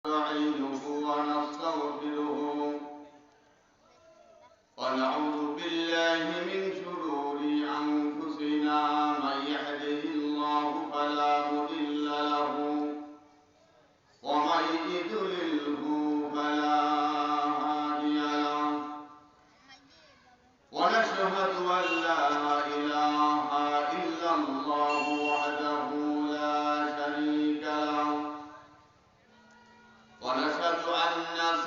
نستعينه ونستغفره ونعوذ بالله من شرور أنفسنا من يهده الله فلا مضل له ومن يضلله فلا هادي له ونشهد أن لا إله إلا الله وحده لا شريك له ونشهد أن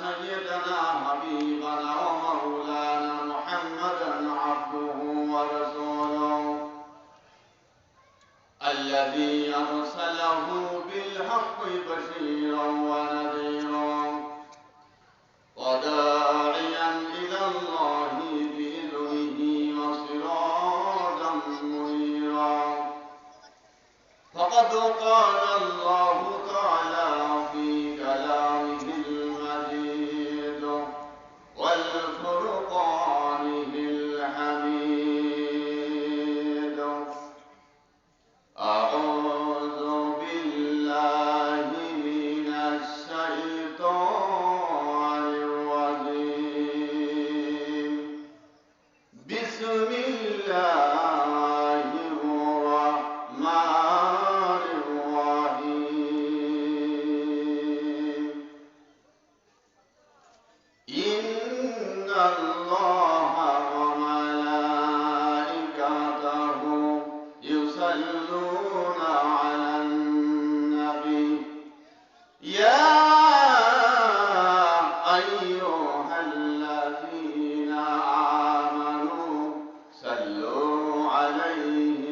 سيدنا حبيبنا ومولانا محمدا عبده ورسوله الذي أرسله بالحق بشيرا ونذيرا وداعيا إلى الله بإذنه وسراجا منيرا فقد قال الله تعالى في كلامه المجيد والفرقانه الحميد أعوذ بالله من الشيطان الرجيم بسم الله الرحمن الرحيم إن الله وملائكته يصلون على النبي يا أيها الذين آمنوا صلوا عليه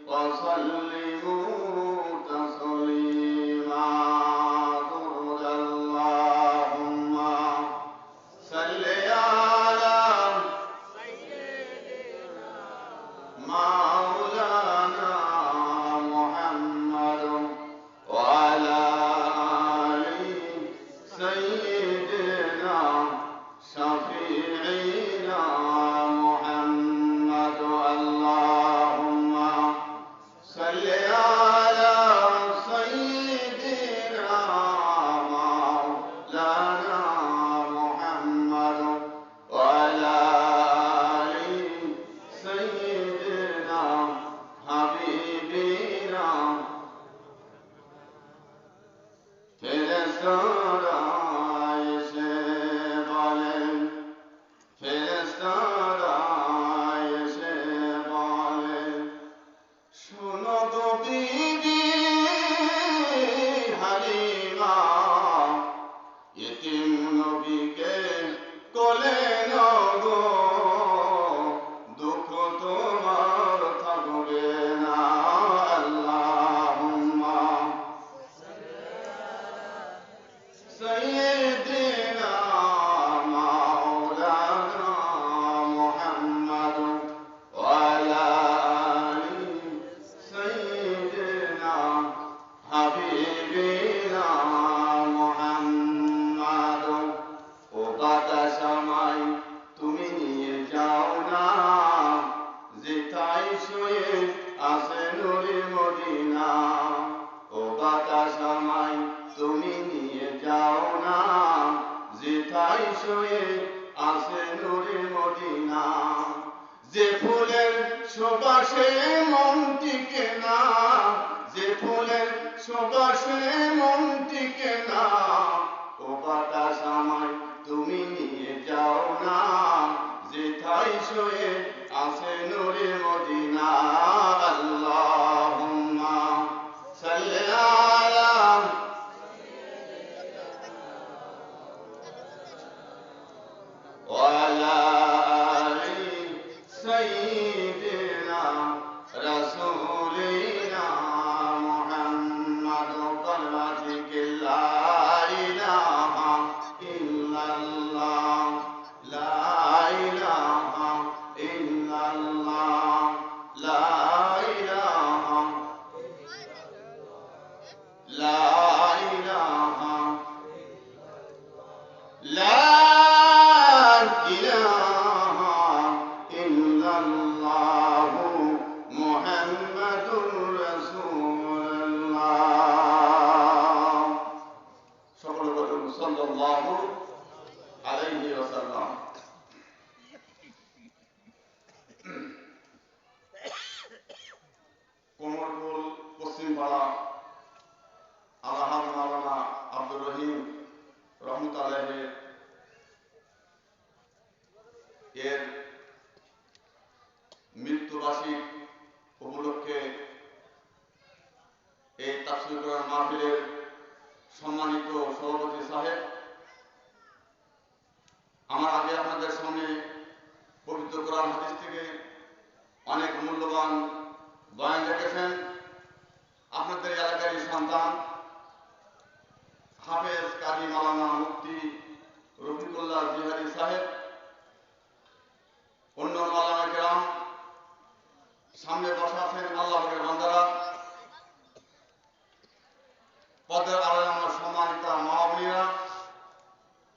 وسلموا تسليما درد اللهم صل على مولانا محمد وعلى آل سيدنا شفيعنا محمد اللهم صل على سيدنا مولانا محمد وعلى آل سيدنا حبيبنا ফেরেশতারা এসে বলেন ফেরেশতারা এসে বলেন শোনো গো বিবি হালিমা ইতিম নবীকে কোলে নাও গো দুঃখ তোমার থাকবে না আল্লাহুম্মা سيدنا مولانا محمد وعلى آل سيدنا حبيبنا محمد وبعد সময় তুমি নিয়ে যাও না যেটাই শুয়ে আসে নূরে মদিনা ও বাতা সময় তুমি নিয়ে যাও না যেটাই শুয়ে আসে নূরে মদিনা যে ফুলের সুবাসে মন টিকে না যে ফুলের সুবাসে মন টিকে না ও বাতা সময় তুমি নিয়ে যাও না যেটাই শুয়ে আসে নূরে মদিনা আল্লাহুম্মা সাল্লি আলা وعلى آل سيدنا رسولنا محمد সাল্লাল্লাহু আলাইহি ওয়াসাল্লাম। কোমরপুল পশ্চিমপাড়া আলহাজ মাওলানা আব্দুর রহিম রহমতুল্লাহ এর মৃত্যুবার্ষিক উপলক্ষে এই তাফসীর কোরআন মাহফিলের সম্মানিত সভাপতি সাহেব, আমার আগে আপনাদের সামনে পবিত্র কোরআন হাদিস থেকে অনেক মূল্যবান বয়ান রেখেছেন। আপনাদের এলাকারই সন্তান হাফেজ কাজী মাওলানা মুফতি রফিকুল্লাহ বিহারী সাহেব, অন্য মাওলানা কেরাম, সামনে বসা আছেন আল্লাহর বান্দারা, পদের আড়ালে আমার সম্মানিতা মা বোনেরা,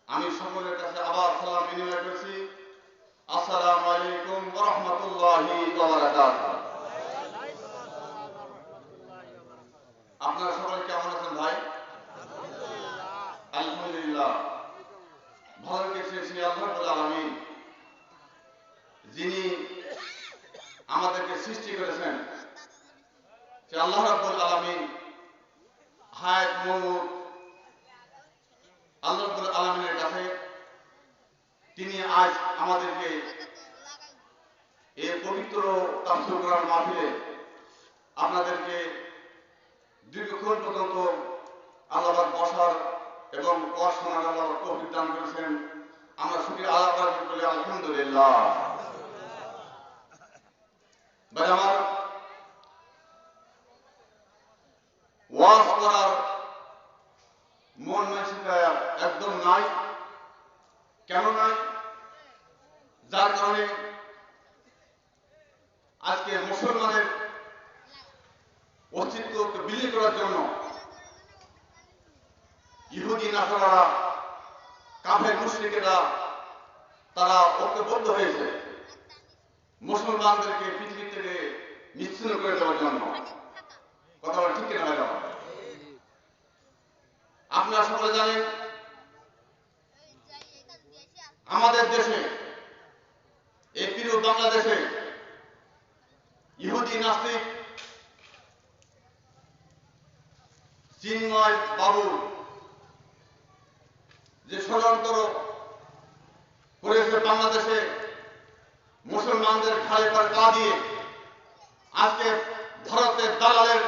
আমি সকলের কাছে আবার সালাম বিনিময় করছি। আসসালামু আলাইকুম ওয়া রাহমাতুল্লাহি ওয়া বারাকাতুহু। আপনারা সকলে কেমন আছেন ভাই? আলহামদুলিল্লাহ, ভালো রেখেছি আল্লাহ রাব্বুল আলামিন, যিনি আমাদেরকে সৃষ্টি করেছেন। সে আল্লাহ রাব্বুল আলামিন হায়াত মওত আল্লাহ রাব্বুল আলামিনের কাছে তিনি আজ আমাদেরকে এই পবিত্র তাফসীর কোরআন মাহফিলে আপনাদেরকে দীর্ঘক্ষণ পর্যন্ত আল্লাহ বসার এবং ওয়াজ শোনার আল্লাহ তৌফিক দান করেছেন। আমরা শুকরিয়া আদায় করি আলহামদুলিল্লাহ। ভাই আমার, ওয়াজ করার মন মানসিকতা একদম নাই। কেন নাই? যার কারণে আজকে মুসলমানের অস্তিত্বকে বিলীন করার জন্য ইহুদি নাসারারা, কাফের মুশরিকেরা তারা ঐক্যবদ্ধ হয়েছে মুসলমানদেরকে পৃথিবী থেকে নিশ্চিহ্ন করে দেওয়ার জন্য। কথা বলা ঠিক কিনা ভাইরা? আপনারা সকলে জানেন আমাদের দেশে, এই প্রিয় বাংলাদেশে ইহুদি নাস্তিক চিন্ময় বাবু যে ষড়যন্ত্র করেছে বাংলাদেশে মুসলমানদের ঘাড়ে পর পা দিয়ে, আজকে ভারতের দালালের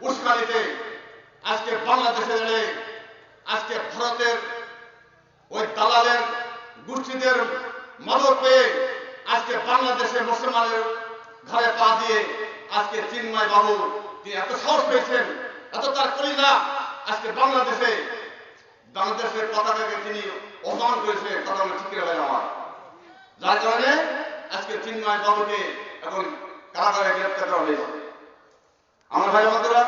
উস্কানিতে আজকে বাংলাদেশে এলে আজকে ভারতের ওই দালালের গোষ্ঠীদের মদত পেয়ে আজকে বাংলাদেশে মুসলমানের ঘরে পা দিয়ে আজকে চিন্ময় বাবু তিনি এত সাহস পেয়েছেন, এত তার কলিজা, আজকে বাংলাদেশের পতাকাকে তিনি অপমান করেছে। কথা বলে ঠিক করে আমার, যার কারণে আজকে চিন্ময় বাবুকে এখন কারাগারে গ্রেপ্তার করা হয়েছে। আমার ভাই বন্ধুরা,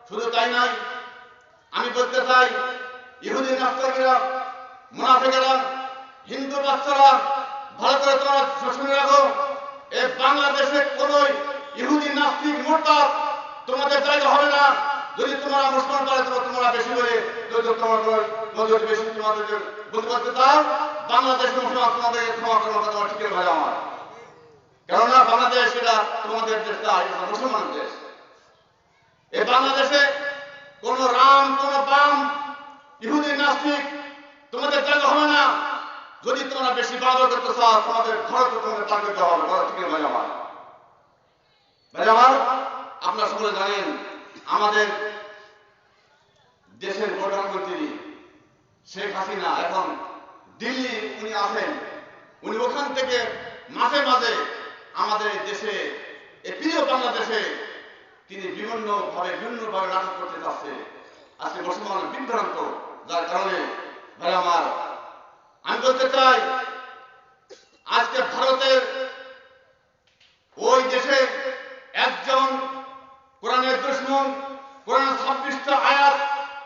শুধু তাই নয়, আমি বলতে চাই ইহুদি নাস্তিকেরা, মুনাফিকেরা, হিন্দু বাচ্চারা, ভালো করে তোমরা শুনে রাখো, এই বাংলাদেশে কোন ইহুদি নাস্তিক মুরতাদ তোমাদের জায়গা হবে না। যদি তোমরা মুসলমান করে তোমরা বেশি করে তোমাদের বেশি তোমাদের বলতে পারতে চাও, বাংলাদেশ মুসলমান তোমাদের ক্ষমা করার কথা ঠিক ভাই আমার। কেননা বাংলাদেশ এটা তোমাদের দেশ না, এটা মুসলমানের দেশ। এই বাংলাদেশে কোন রাম, কোন বাম, ইহুদি নাস্তিক তোমাদের জায়গা হবে না। যদি তোমরা বেশি বাদর করতে চাও, তোমাদের ভারত তোমাদের পার করতে হবে। ঠিক ভাই আমার। ভাই আমার, আপনারা সকলে জানেন আমাদের দেশের প্রধানমন্ত্রী শেখ হাসিনা এখন দিল্লি উনি আছেন। উনি ওখান থেকে মাঝে মাঝে আমাদের দেশে, এই প্রিয় বাংলাদেশে তিনি বিভিন্নভাবে নাটক করতে চাচ্ছে। আজকে মুসলমানের বিভ্রান্ত, যার কারণে ভাই আমার আমি বলতে চাই, আজকে ভারতের ওই দেশে একজন কোরআনের দুশমন, কোরআন 26টা আয়াত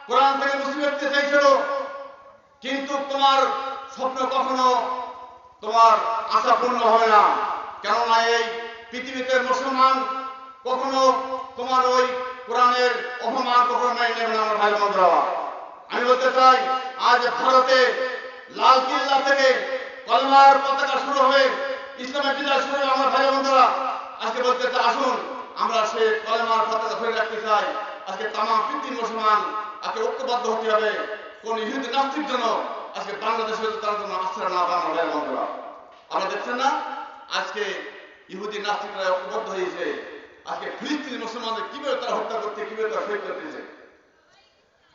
কোরআন থেকে মুছে ফেলতে চাইছিল, কিন্তু তোমার স্বপ্ন কখনো তোমার আশা পূর্ণ হবে না। কেননা এই পৃথিবীতে মুসলমান কখনো তোমার ওই কোরআনের অপমান কখনো মেনে নেবে না। আমার ভাই বন্ধুরা, আমি বলতে চাই আজ ভারতে লাল কিল্লা থেকে কলমার পতাকা শুরু হবে, ইসলামের বিজয় শুরু হবে। আমার ভাই বন্ধুরা আজকে বলতে চাই আসুন আমরা সে কলমার পতাকা ধরে রাখতে চাই। আজকে তাম পৃথিবীর মুসলমান আজকে ঐক্যবদ্ধ হতে হবে। কোন ইহুদি নাস্তিক জন্য আজকে বাংলাদেশের তার জন্য আশ্রয় না পায়। আমার ভাই বন্ধুরা আপনারা দেখছেন না আজকে ইহুদি নাস্তিকরা ঐক্যবদ্ধ হয়েছে। আজকে ফিলিস্তিনি মুসলমানদের কিভাবে তারা হত্যা করতে, কিভাবে তারা শহীদ করতেছে।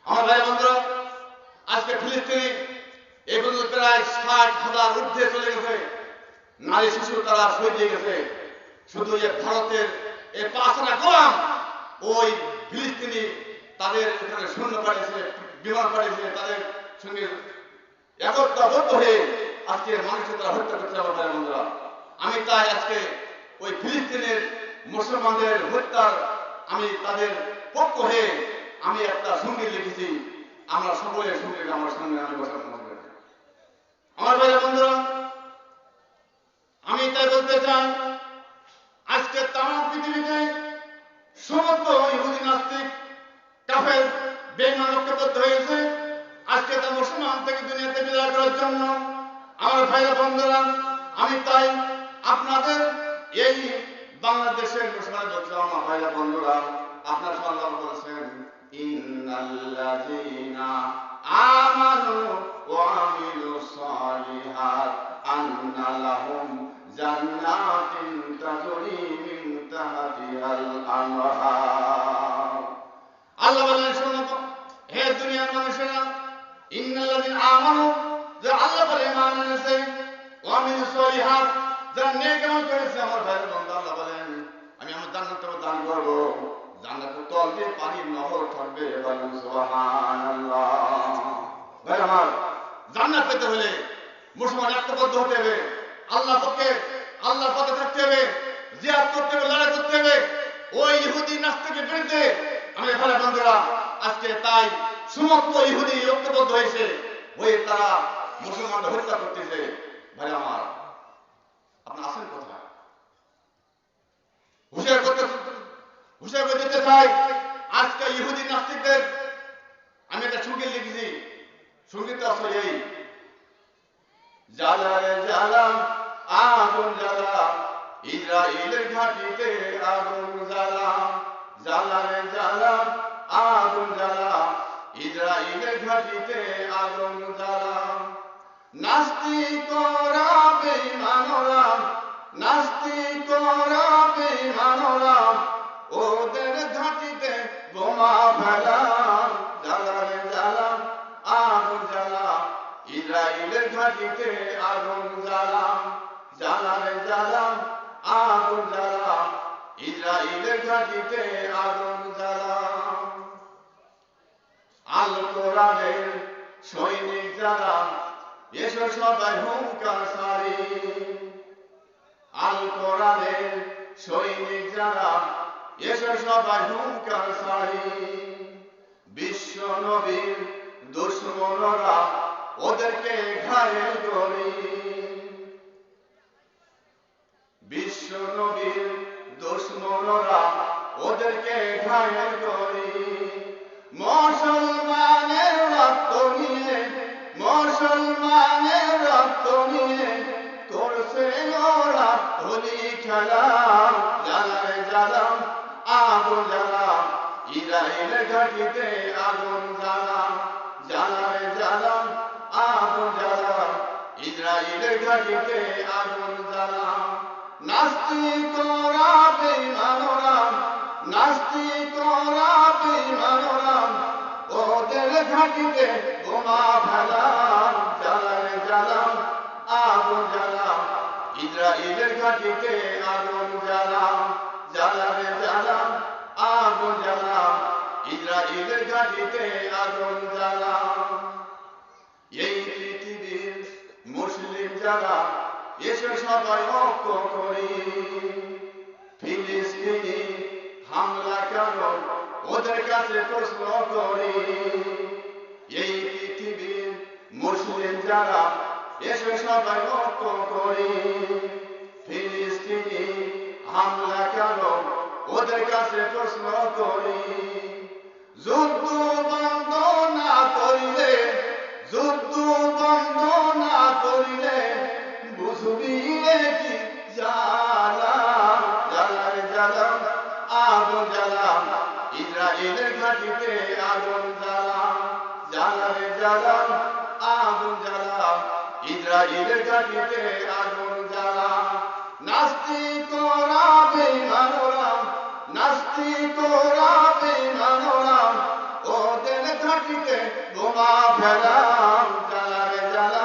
আমার ভাই বন্ধুরা আজকে ফিলিস্তিনি এই পর্যন্ত প্রায় 60,000 ঊর্ধ্বে চলে গেছে। নারী শিশু তারা শহীদ হয়ে গেছে। শুধু এই ভারতের এই 5 গোলাম ওই ফিলিস্তিনি তাদের এখানে সৈন্য পাঠিয়েছে, বিমান পাঠিয়েছে, তাদের সঙ্গে একত্রবদ্ধ হয়ে আজকে মানুষের তারা হত্যা করছে। আমার ভাই বন্ধুরা আমি তাই আজকে ওই ফিলিস্তিনের মুসলমানদের হত্যার আমি তাদের পক্ষ হয়ে আমি একটা সঙ্গীত লিখেছি। আমরা সকলের সঙ্গীত আমার সঙ্গে আমি বসার আমার ভাই বন্ধুরা আমি তাই বলতে চাই আজকে তাম পৃথিবীতে সমস্ত ইহুদি নাস্তিক কাফের বেঈমান ঐক্যবদ্ধ হয়েছে আজকে তা মুসলমান থেকে দুনিয়াতে বিদায় করার জন্য। আমার ভাইরা বন্ধুরা আমি তাই আপনাদের এই বাংলাদেশের মুসলমান বলছি আমার ভাইরা বন্ধুরা আপনার আল্লাহ বলেছেন ইন্নাল্লাযীনা আমানু ওয়া আমিলুস সালিহাত আন্না লাহুম জান্নাতিন তাজরি মিন তাহতিহাল আনহার। আল্লাহ বলেন শুনো হে দুনিয়ার মানুষেরা ইন্নাল্লাযীনা আমানু যে আল্লাহ বলে ঈমান এনেছে ওয়া আমিলুস সালিহাত যারা নেক আমল করেছে। আমার ভাইরা বন্ধু আল্লাহ বলেন আমি আমার জান্নাত দান করব, জান্নাতের তল দিয়ে পানির নহর থাকবে। বলেন সুবহানাল্লাহ। ভাই আমার জান্নাত পেতে হলে মুসলমান ঐক্যবদ্ধ হতে হবে, আল্লাহর পথে থাকতে হবে, জিহাদ করতে হবে, লড়াই করতে হবে ওই ইহুদি নাস্তিকের বিরুদ্ধে। আমি ভাই বন্ধুরা আজকে তাই সমস্ত ইহুদি ঐক্যবদ্ধ হয়েছে হয়ে তারা মুসলমানদের হত্যা করতেছে। ভাই আমার আপনি আসেন কোথায়? হুঁশিয়ার করে দিতে চাই আজকে ইহুদি নাস্তিকদের আমি একটা সঙ্গীত লিখেছি। সঙ্গীত আসলে এই জ্বালা রে জ্বালা আগুন জ্বালা ইসরায়েলের ঘাঁটিতে আগুন জ্বালা, জ্বালা রে জ্বালা আগুন জ্বালা ইসরায়েলের ঘাঁটিতে আগুন জ্বালা। নাস্তিকরা বেঈমানরা, নাস্তিকরা বেঈমানরা ওদের ঘাঁটিতে বোমা ফেলা, জ্বালা রে জ্বালা আগুন জ্বালা ইসরায়েলের ঘাঁটিতে আগুন জ্বালা, জ্বালা রে জ্বালা আগুন জ্বালা ইসরায়েলের ঘাঁটিতে আগুন জ্বালা। আল কোরআনের সৈনিক যারা এসো সবাই হুঙ্কার সারি, আল কোরআনের সৈনিক যারা এসো সবাই হুঙ্কার সারি। বিশ্ব নবীর দুশমনরা ওদেরকে ঘায়েল করি, বিশ্ব নবীর দুশমনরা ওদেরকে ঘায়েল করি। মুসলমানের রক্ত নিয়ে, মুসলমানের রক্ত নিয়ে করছে ওরা হোলি খেলা, জ্বালা রে জ্বালা আগুন জ্বালা ইসরায়েলের ঘাঁটিতে আগুন জ্বালা, জ্বালা রে জ্বালা আগুন জ্বালা ইসরায়েলের ঘাঁটিতে আগুন জ্বালা। নাস্তিকরা বেঈমানরা, নাস্তিকরা বেঈমানরা ওদের ঘাঁটিতে বোমা ফেলা, জ্বালা রে জ্বালা আগুন জ্বালা ইসরায়েলের ঘাঁটিতে আগুন জ্বালা, জ্বালা রে জ্বালা আগুন জ্বালা ইসরায়েলের ঘাঁটিতে আগুন জ্বালা। এই পৃথিবীর মুসলিম যারা এসে সবাই ঐক্য করি, ফিলিস্তিনি হামলা কেন ওদের কাছে প্রশ্ন করি। এই পৃথিবীর মুসলিম যারা এসে সবাই ঐক্য করি, ফিলিস্তিনি হামলা কেন ওদের কাছে প্রশ্ন করি। যুদ্ধ বন্ধ না করি রে জ্বালা আগুন জ্বালা ইসরাইলের ঘাটিতে আগুন জ্বালা নাস্তিকরা বেঈমানরা নাস্তিকরা বেঈমানরা ওদের ঘাটিতে বোমা ফেলাম জ্বালা রে জ্বালা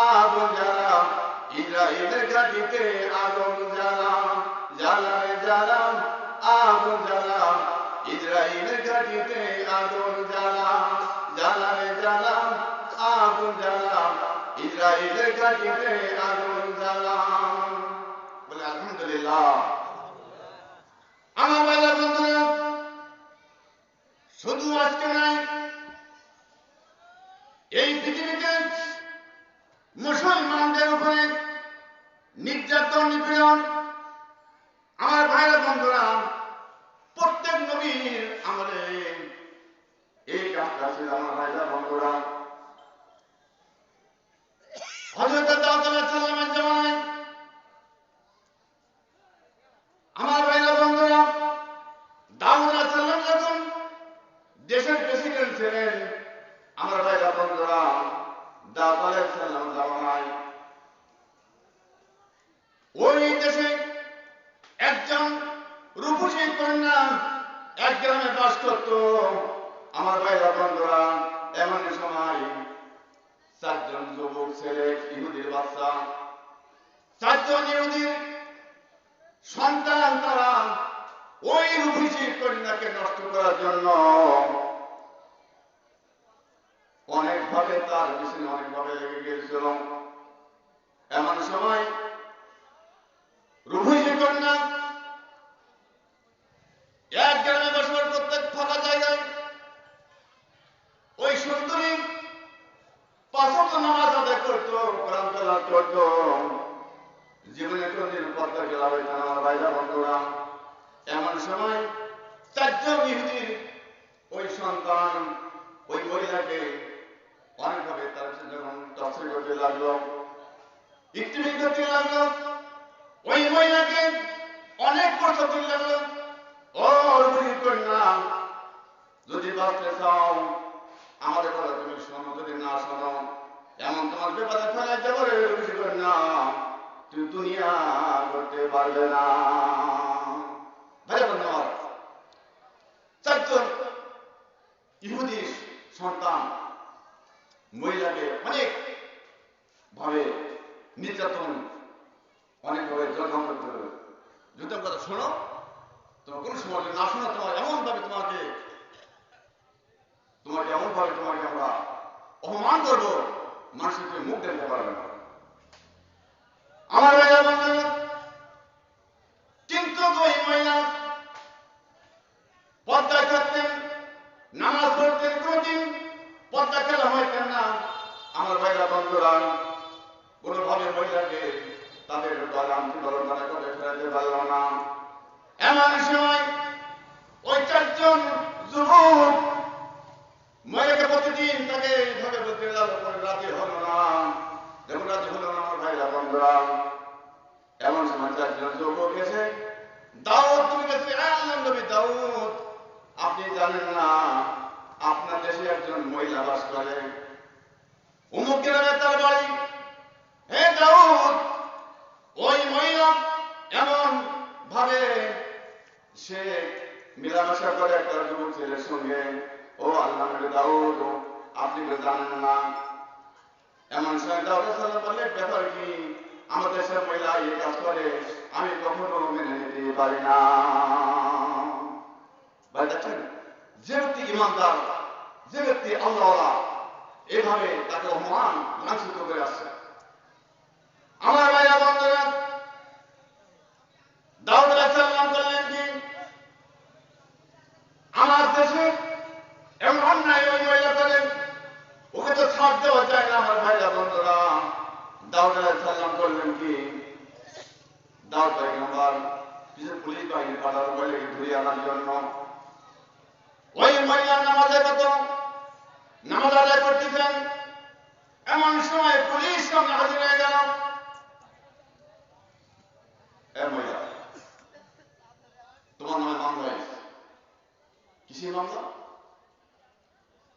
আগুন জ্বালা ইসরাইলের ঘাটিতে আগুন জ্বালা জ্বালা রে জ্বালা আগুন জ্বালা ইসরাইলের ঘাটিতে আগুন জ্বালা জ্বালা রে জ্বালা আগুন জ্বালা ইসরাইলের ঘাটিতে আগুন জ্বালা বলে আলহামদুলিল্লাহ। আমার ভাইরা বন্ধুরা শুধু আজকে নাই এই পৃথিবীতে মুসলমানদের উপরে নির্যাতন নিপীড়ন আমার ভাইরা বন্ধুরা প্রত্যেক নবীর আমলে এই কাজটা ছিল আমার ভাইরা বন্ধুরা। হযরত দাউদ আলাইহিস সালামের জামানায় আমার ভাইরা বন্ধুরা দাউদ আলাইহিস সালাম যখন দেশের প্রেসিডেন্ট ছিলেন আমার ভাইরা বন্ধুরা দাউদ আলাইহিস সালাম জামানায় ওই দেশে একজন রূপসী কন্যা এক গ্রামে বাস করত আমার ভাইরা বন্ধুরা। এমন সময় চারজন যুবক ছেলে ইহুদির বাচ্চা চারজন ইহুদির সন্তান তারা ওই রূপসী কন্যাকে নষ্ট করার জন্য অনেকভাবে তার পিছনে অনেকভাবে লেগে গিয়েছিল। এমন সময় রূপসী কন্যা এক গ্রামে বসবাস করতে ফাঁকা জায়গায় ওই সুন্দরী পাঁচ ওয়াক্ত নামাজ আদায় করত কোরআন তেলাওয়াত করত জীবনে কোনদিন পর্দা খেলা হইত না আমার ভাইরা বন্ধুরা। এমন সময় চারজন ইহুদির ওই সন্তান ওই মহিলাকে অনেকভাবে তার যখন টর্চার করতে লাগলো ইত্তিমিং করতে লাগলো ওই মহিলাকে অনেক কষ্ট দিতে লাগলো। ও রূপসী কন্যা যদি বাঁচতে চাও আমাদের কথা তুমি শোনো, যদি না শোনো এমন তোমার ব্যাপারে ফেলাই যাবো রে রূপসী কন্যা, তুমি দুনিয়া করতে পারবে না। ভাই বন্ধু আমার চারজন ইহুদি সন্তান মহিলাকে অনেক ভাবে নির্যাতন অনেকভাবে জর্জর করতে হবে। যদি কথা শোনো তোমার কোন সময় না শোনো তোমার এমন ভাবে তোমাকে এমন ভাবে তোমাকে আমরা অপমান করবো মানুষকে মুখ দেখতে পারবে না আমার ভাইয়া বন্ধুরা। কিন্তু ওই মহিলা পর্দায় থাকতেন, নামাজ পড়তেন, কোনদিন পর্দা খেলা হইতেন না আমার ভাইরা বন্ধুরা। কোনোভাবে মহিলাকে তাদের আন্তরিকতা করে ফেরাতে পারল না। এমন সময় ওই চারজন যুবক মহিলাকে প্রতিদিন তাকে এইভাবে বলতে রাজি হলো না, যেমন রাজি হলো না আমার ভাইরা বন্ধুরা। এমন সময় চারজন যুবক এসে দাউদ তুমি কাছে আল্লাহর নবী দাউদ আপনি জানেন না আপনার দেশে একজন মহিলা বাস করে, অমুক গ্রামে তার বাড়ি। হে দাউদ ওই মহিলা এমন ভাবে সে মেলামেশা করে একটা যুবক ছেলের সঙ্গে। ও আল্লাহ নবী দাউদ আপনি তো জানেন না। এমন সময় দাউদ সাল্লাল্লাহু আলাইহি ব্যাপার কি আমাদের দেশের মহিলা এই কাজ করে আমি কখনো মেনে নিতে পারি না। ভাই দেখছেন যে ব্যক্তি ইমানদার, যে ব্যক্তি আল্লাহওয়ালা এভাবে তাকে অপমান লাঞ্ছিত করে আসছে। আমার ভাইরা বন্ধুরা দাউদ আলাইহিস সালাম বললেন কি আমার দেশে এমন অন্যায় ওই মহিলা করেন ওকে তো ছাড় দেওয়া যায় না আমার ভাইরা বন্ধুরা। দাউদ আলাইহিস সালাম বললেন কি দাউদ পয়গম্বর কিছু পুলিশ বাহিনী পাঠানো মহিলাকে ধরে আনার জন্য। ওই মহিলার নামাজের মতো নামাজ আদায় করতেছেন, এমন সময় পুলিশ সামনে হাজির হয়ে গেল। মহিলা তোমার নামে মামলা হয়েছে। কিসের মামলা?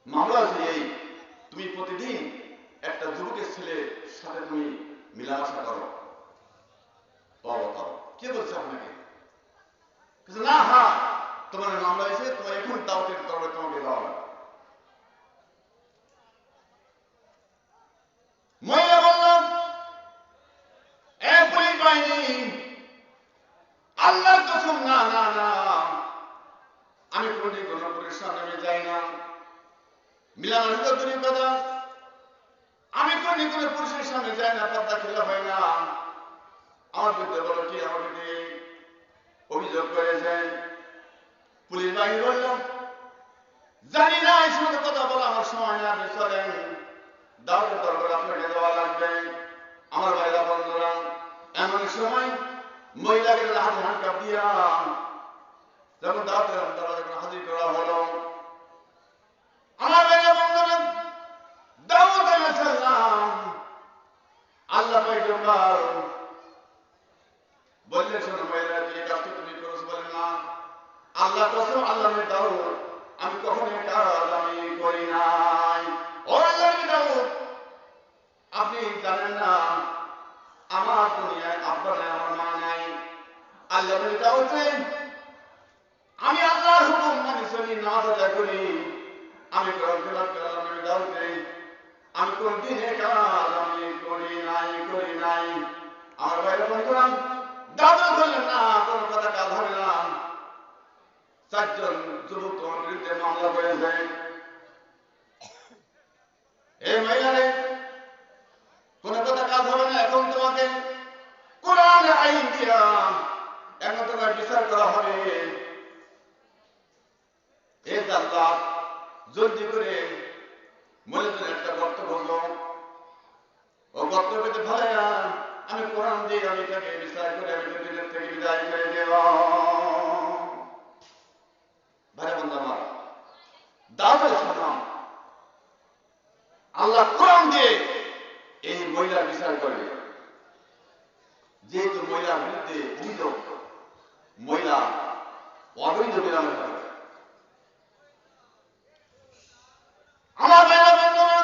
মামলা হচ্ছে এই প্রতিদিন একটা যুবকের ছেলের সাথে তুমি মিলামেশা করো, তওবা করো। কে বলছে আপনাকে? না, হ্যাঁ, তোমার মামলা হয়েছে, তোমার এখন দাওয়াতের তরফে তোমাকে দেওয়া লাগবে। মহিলা বললাম, এ পুলিশ বাহিনী, আল্লাহর কসম, না না না, আমি কোনদিন কোনো পুলিশের সামনে যাই না। মিলামেশা দূরের কথা, আমি কোনদিন কোনো পুলিশের সামনে যাই না, পর্দা খেলা হয় না। আমার বিরুদ্ধে বলো কি আমার বিরুদ্ধে অভিযোগ করেছেন? পুলিশ বাহিনী বলল, জানি না, এই সমস্ত কথা বলা আমার সময় না, আপনি চলেন, দাওয়াতের দরকার আপনাকে দেওয়া লাগবে। আমার ভাইরা বন্ধুরা, এমন সময় মহিলাকে হাতে হাত দিয়া যখন দাওয়াতের দরকার হাজির করা হলো, আমার ভাইরা বন্ধুরা, দাওয়াত আলাইহিসসালাম আল্লাহ পয়গম্বর বললেন, শোনো মহিলা, এই কাজটা তুমি করেছো? বলেন না, আল্লাহ কসম, আল্লাহর দাওয়াত আমি কখনো কাজ আমি করি নাই। ও আল্লাহর দাওয়াত, আপনি জানেন না আমার দুনিয়ায় আব্বা নাই, আমার মা নাই। আল্লাহর দাওয়াতে আমি আল্লাহর হুকুম মানি চলি, নামাজ আদায় করি, আমি কোরআন তেলাওয়াত করি। আল্লাহর দাওয়াতে আমি কোন দিনে কাজ আমি করি নাই। আমার ভাইরা বন্ধুরা, দাওয়াত করলেন না, কোন কথা কাজ হবে না। চারজন যুবক তোমার বিরুদ্ধে মামলা করেছে। এই মহিলারে কোন কথা কাজ হবে না, এখন তোমাকে কোরআন আইন দিয়া এখন তোমার বিচার করা হবে। এই জাল্লাদ জলদি করে মহিলাদের একটা গর্ত করলো, ও গর্ত পেতে ফেলে আমি কোরআন দিয়ে আমি তাকে বিচার করে আমি দুনিয়া থেকে বিদায় করে দেব। ভাই বন্ধু আমার, দাওয়াত সালাম আল্লাহ কোরআন দিয়ে এই মহিলার বিচার করবে। যেহেতু মহিলার বিরুদ্ধে অভিযোগ, মহিলা অবৈধ মিলামেশা করে। আমার ভাইরা বন্ধুরা,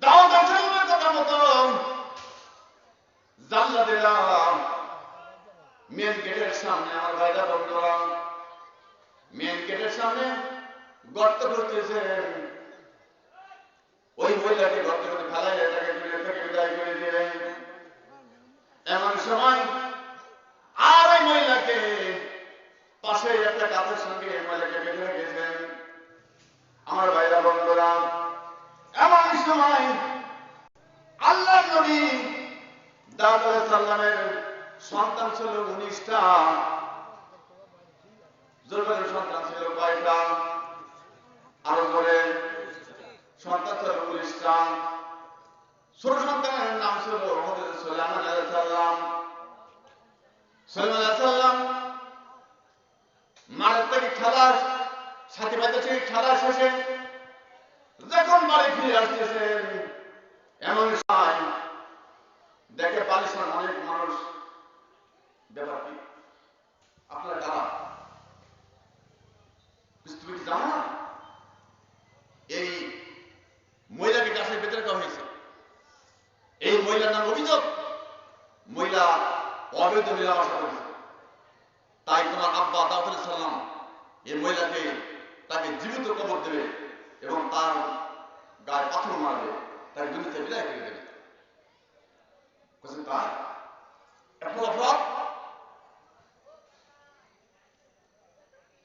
দাওয়াত সালামের কথা মতো জাল্লাদেরা মেন গেটের সামনে, আমার ভাইরা বন্ধুরা, মেন গেটের সামনে গর্ত করতেছেন। ওই মহিলাকে গর্ত করে ফেলাই তাকে দুনিয়া থেকে বিদায় করে দিলেন। এমন সময় আর ওই মহিলাকে পাশে একটা কাপের সঙ্গে মহিলাকে বেঁধে রেখেছেন। আমার ভাইরা বন্ধুরা, এমন সময় আল্লাহ নবী দাউদ আলাইহিস সালামের সন্তান ছিল 19টা। জুলকারনাইনের সন্তান ছিল কয়টা? আরো বলে, সন্তান ছিল 19টা। ছোট সন্তানের নাম ছিল হযরত সুলাইমান আলাইহিস সালাম। সুলাইমান আলাইহিস সালাম মাঠের থেকে খেলার সাথী ভাইদের থেকে খেলা শেষে যখন বাড়ি ফিরে আসতেছেন, এমন সময় দেখে পালিশান অনেক মানুষ। ব্যাপার কি? আপনারা কারা? তুমি কি জানো না এই মহিলাকে গাছের ভেতরে রাখা হয়েছে? এই মহিলার নাম অভিযোগ, মহিলা অবৈধ মেলামেশা করেছে। তাই তোমার আব্বা দাউদ আলাইহিস সালাম এই মহিলাকে তাকে জীবিত কবর দেবে এবং তার গায়ে পাথর মারবে, তাকে দুনিয়া থেকে বিদায় করে দেবে। তার এত অপরাধ?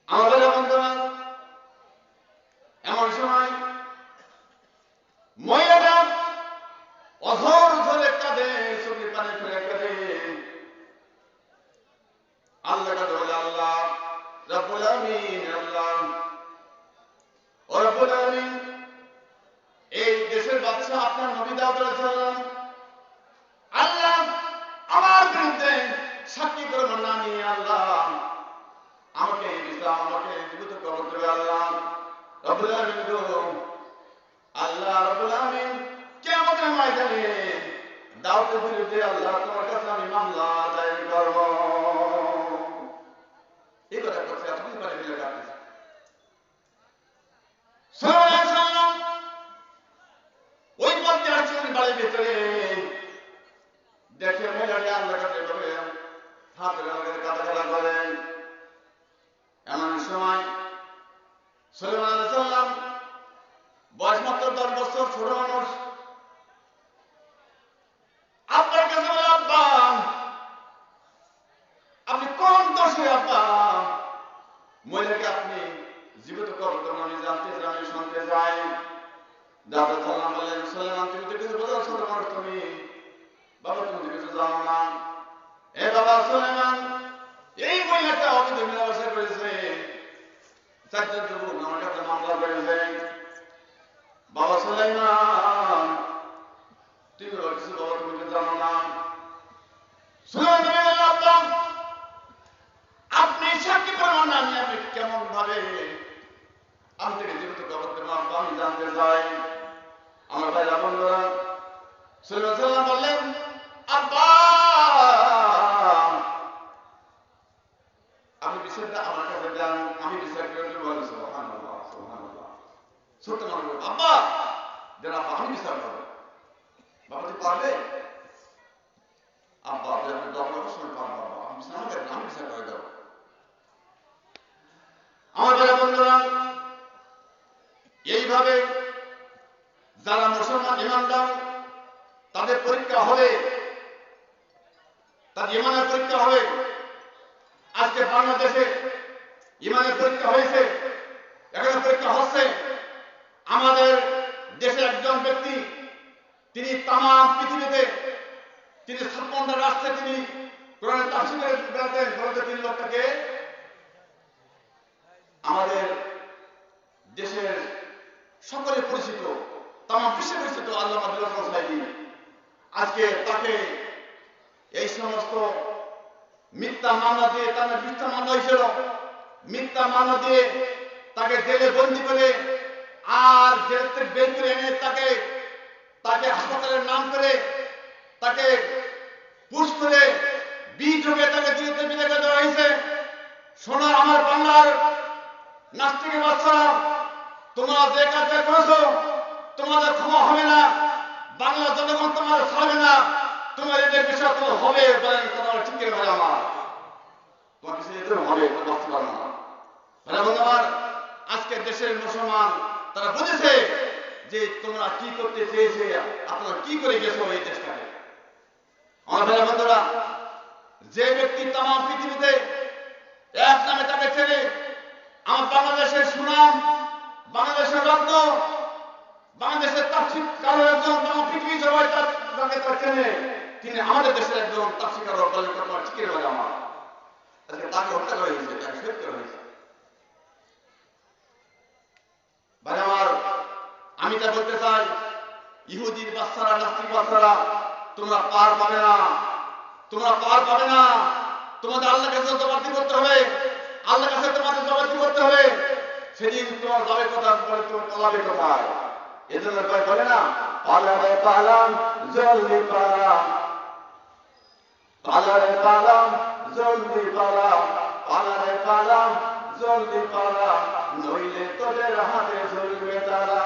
আমাদের বন্ধুরা, এমন সময় মহিলারা অঝর ধরে কাঁদে, চোখের পানি ফেলে কাঁদে। আল্লাহ বলে, আল্লাহ রব্বুল আলামিন, আল্লাহ ও রব্বুল আলামিন, এই দেশের বাদশা আপনার নবী দাউদ আলাইহিস সালাম আল্লাহ আমার বিরুদ্ধে সাক্ষী করবেন না নিয়ে আল্লাহ আমাকে ইসলাম আমাকে জীবিত কবর দেবে। আল্লাহ রব্বুল আলামিন গো, আল্লাহ রব্বুল আলামিন কিয়ামতের ময়দানে দাউদের বিরুদ্ধে আল্লাহ তোমার কাছে আমি মামলা দায়ের করব। এই কথা করছে, আপনি করে দিলে কাটতেছে। সুলাইমান আলাইহিস সালাম বয়স মাত্র 10 বছর, ছোট মানুষ। আপনার কাছে বলে, আব্বা আপনি কোন দোষে আব্বা মহিলাকে আপনি জীবিত করবেন? আমি জানতে চাই, আমি শুনতে চাই। দাদা সালাম বললেন, সুলাইমান তুমি তো কিছু বোঝো, ছোট মানুষ তুমি, বাবা তুমি তো কিছু জানো না। এ বাবা সুলাইমান, এই মহিলাটা অবৈধ মেলামেশা করেছে, চারজন যুবক আমার কাছে মামলা করেছে। বাবা সুলাইমান তুমি কিছু বাবা তুমি তো জানো না। সুলাইমান নবী বললেন, আব্বা আপনি সাক্ষী প্রমাণ আমি আপনি কেমন ভাবে আমি থেকে জীবিত কবর দেবো আব্বা, আমি জানতে চাই। আমার ভাইরা বন্ধুরা, সুলাইমান সাল্লাম বললেন, আব্বা আমি বিষয়টা আমার কাছে দেন, আমি বিচার করে দেবো। সুবহানাল্লাহ সুবহানাল্লাহ। ছোট মানুষ, আব্বা দেন আব্বা, আমি বিচার করবো। বাবা তুই পারবে? আব্বা আপনি 10 বছর পারবো, বাবা আমি বিচার করে দেবো। আমার ভাইরা বন্ধুরা, এইভাবে যারা মুসলমান ইমানদার তাদের পরীক্ষা হবে, তার ইমানের পরীক্ষা হবে। আজকে বাংলাদেশে ইমানের পরীক্ষা হয়েছে, এখানে পরীক্ষা হচ্ছে। আমাদের দেশের একজন ব্যক্তি, তিনি তামাম পৃথিবীতে, তিনি 56টা রাষ্ট্রে তিনি কোরআনের তাফসীর করে বেড়াতেন, বলতে 3 লক্ষকে আমাদের দেশের সকলে পরিচিত, তামাম বিশ্বে পরিচিত আল্লামা দিলওয়ার হোসেন সাইদি। আজকে তাকে এই সমস্ত মিথ্যা মামলা দিয়ে, তার মিথ্যা মামলা হয়েছিল, মিথ্যা মামলা দিয়ে তাকে জেলে বন্দী করে আর জেল থেকে বের করে এনে তাকে হাসপাতালের নাম করে, তাকে পুশ করে বিযোগে তাকে দিল্লিতে বিদায় করে দেওয়া হয়েছে। শোনো আমার বাংলার নাস্তিকের বাচ্চারা, তোমরা যে কাজটা করেছো তোমাদের ক্ষমা হবে না, বাংলা জনগণ তোমার ছাড়বে না, তোমার এদের বিষয় তোমার হবে বলেন তোমার ঠিক ভাই আমার, তোমার বিষয় এদের হবে, বাঁচতে পারবে না। ভাই আমার আজকে দেশের মুসলমান তারা বুঝেছে যে তোমরা কি করতে চেয়েছে, আপনারা কি করে গেছো এই দেশটাকে। আমার ভাই বন্ধুরা, যে ব্যক্তি তামাম পৃথিবীতে এক নামে তাকে চেনে, আমার বাংলাদেশের সুনাম, বাংলাদেশের রত্ন, বাংলাদেশের তাফসীর কারো একজন, তামাম পৃথিবী সবাই তাকে চেনে, তিনি আমাদের দেশের একজন তাফসীর কারো বলেন তোমার ঠিক বলে আমার। আজকে তাকে হত্যা করা হয়েছে, তাকে শহীদ করা হয়েছে। ভাই আমার, আমি তা বলতে চাই, ইহুদির বাচ্চারা, নাস্তিক বাচ্চারা, তোমরা পার পাবে না, তোমরা পার পাবে না। তোমাদের আল্লাহর কাছে জবাবদিহি করতে হবে, আল্লাহর কাছে তোমাদের জবাবদিহি করতে হবে। সেদিন তোমার যাবে কোথায়, তোমার পালাবে কোথায়? এজন্য বলে না, পালারে পালাম জলদি পালা, পালারে পালাম জলদি পালা, পালারে পালাম জলদি পালা, নইলে তোদের হাতে ঝুলবে তারা।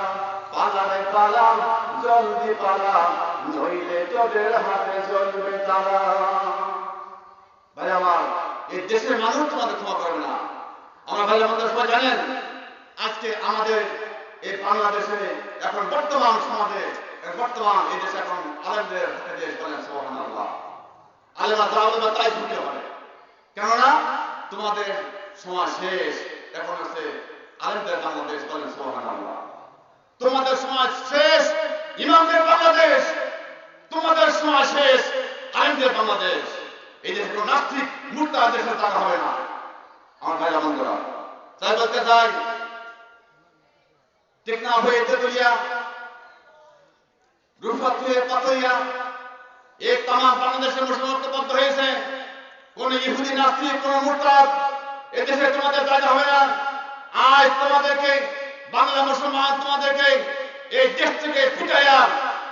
পালারে পালাম জলদি পালা, নইলে তোদের হাতে ঝুলবে তারা। ভাই আমার, এই দেশের মানুষ তোমাদের ক্ষমা করবে না। আমরা ভাই আমাদের সবাই জানেন, আজকে আমাদের এই বাংলাদেশে এখন বর্তমান সমাজে, বর্তমান এই দেশে এখন আলেমদের হাতে দেশ, বলেন সুবহানাল্লাহ। আলেমা যা বলবে তাই শুনতে হবে, কেননা তোমাদের সমাজ শেষ, এখন হচ্ছে আলেমদের বাংলাদেশ, বলেন সুবহানাল্লাহ। তোমাদের সমাজ শেষ, ইমামদের বাংলাদেশ, তোমাদের সমাজ শেষ, আলেমদের বাংলাদেশ। এই দেশে কোনো নাস্তিক মুর্তাদ দেশে থাকা হবে না। আমার ভাইরা বন্ধুরা, তাই বলতে চাই, টেকনা হয়ে তেতুলিয়া, রুফাত হয়ে পাথরিয়া, এই তামাম বাংলাদেশের মুসলমান ঐক্যবদ্ধ হয়েছে। কোন ইহুদি, নাস্তিক, কোন মুরতাদ এ দেশে তোমাদের জায়গা হবে না। আজ তোমাদেরকে বাংলা মুসলমান তোমাদেরকে এই দেশ থেকে ফুটাইয়া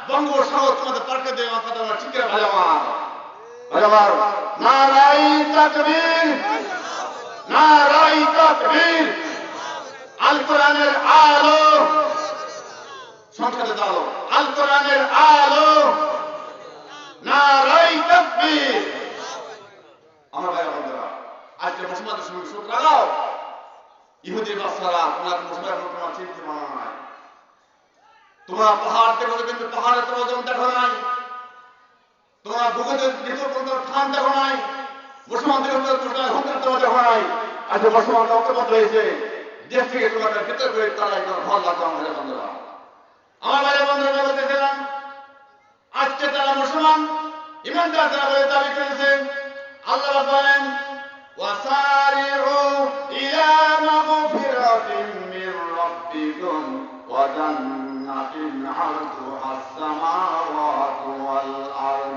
বঙ্গোপসাগর তোমাদের পার্কে দেওয়া কথা তোমরা ঠিক করে ভাই আমার। ভাই আমার, নারাই তাকবীর, নারাই তাকবীর। আল কোরআনের আলো, সংসদে আলো, আল কোরআনের আলো, নারাই তাকবীর। আমার ভাই বন্ধুরা, আজকে মুসলমানদের সঙ্গে সুখ লাগাও, ইহুদি বাচ্চারা তোমরা মুসলমান তোমার চিনতে পারো নাই, তোমরা পাহাড় দেখো কিন্তু পাহাড়ে তোমার ওজন দেখো নাই, তোমরা ভূগোলের ভিতর কোনো স্থান দেখো নাই, মুসলমানদের তোমরা দেখো নাই। আজকে মুসলমান ঐক্যবদ্ধ হয়েছে, দেশ থেকে তোমাদের ভিতর করে তারাই তোমার ঘর লাগবে। আমাদের বন্ধুরা, আমার ভাই বন্ধুরা বলতেছিলাম, আজকে তারা মুসলমান ইমানদার তারা বলে দাবি করেছে। আল্লাহ বলেন ওয়াসারিউ ইলা মাগফিরাতিন মির রাব্বিকুম ওয়া জান্নাতিন আরদুহাস সামাওয়াতু ওয়াল আরদ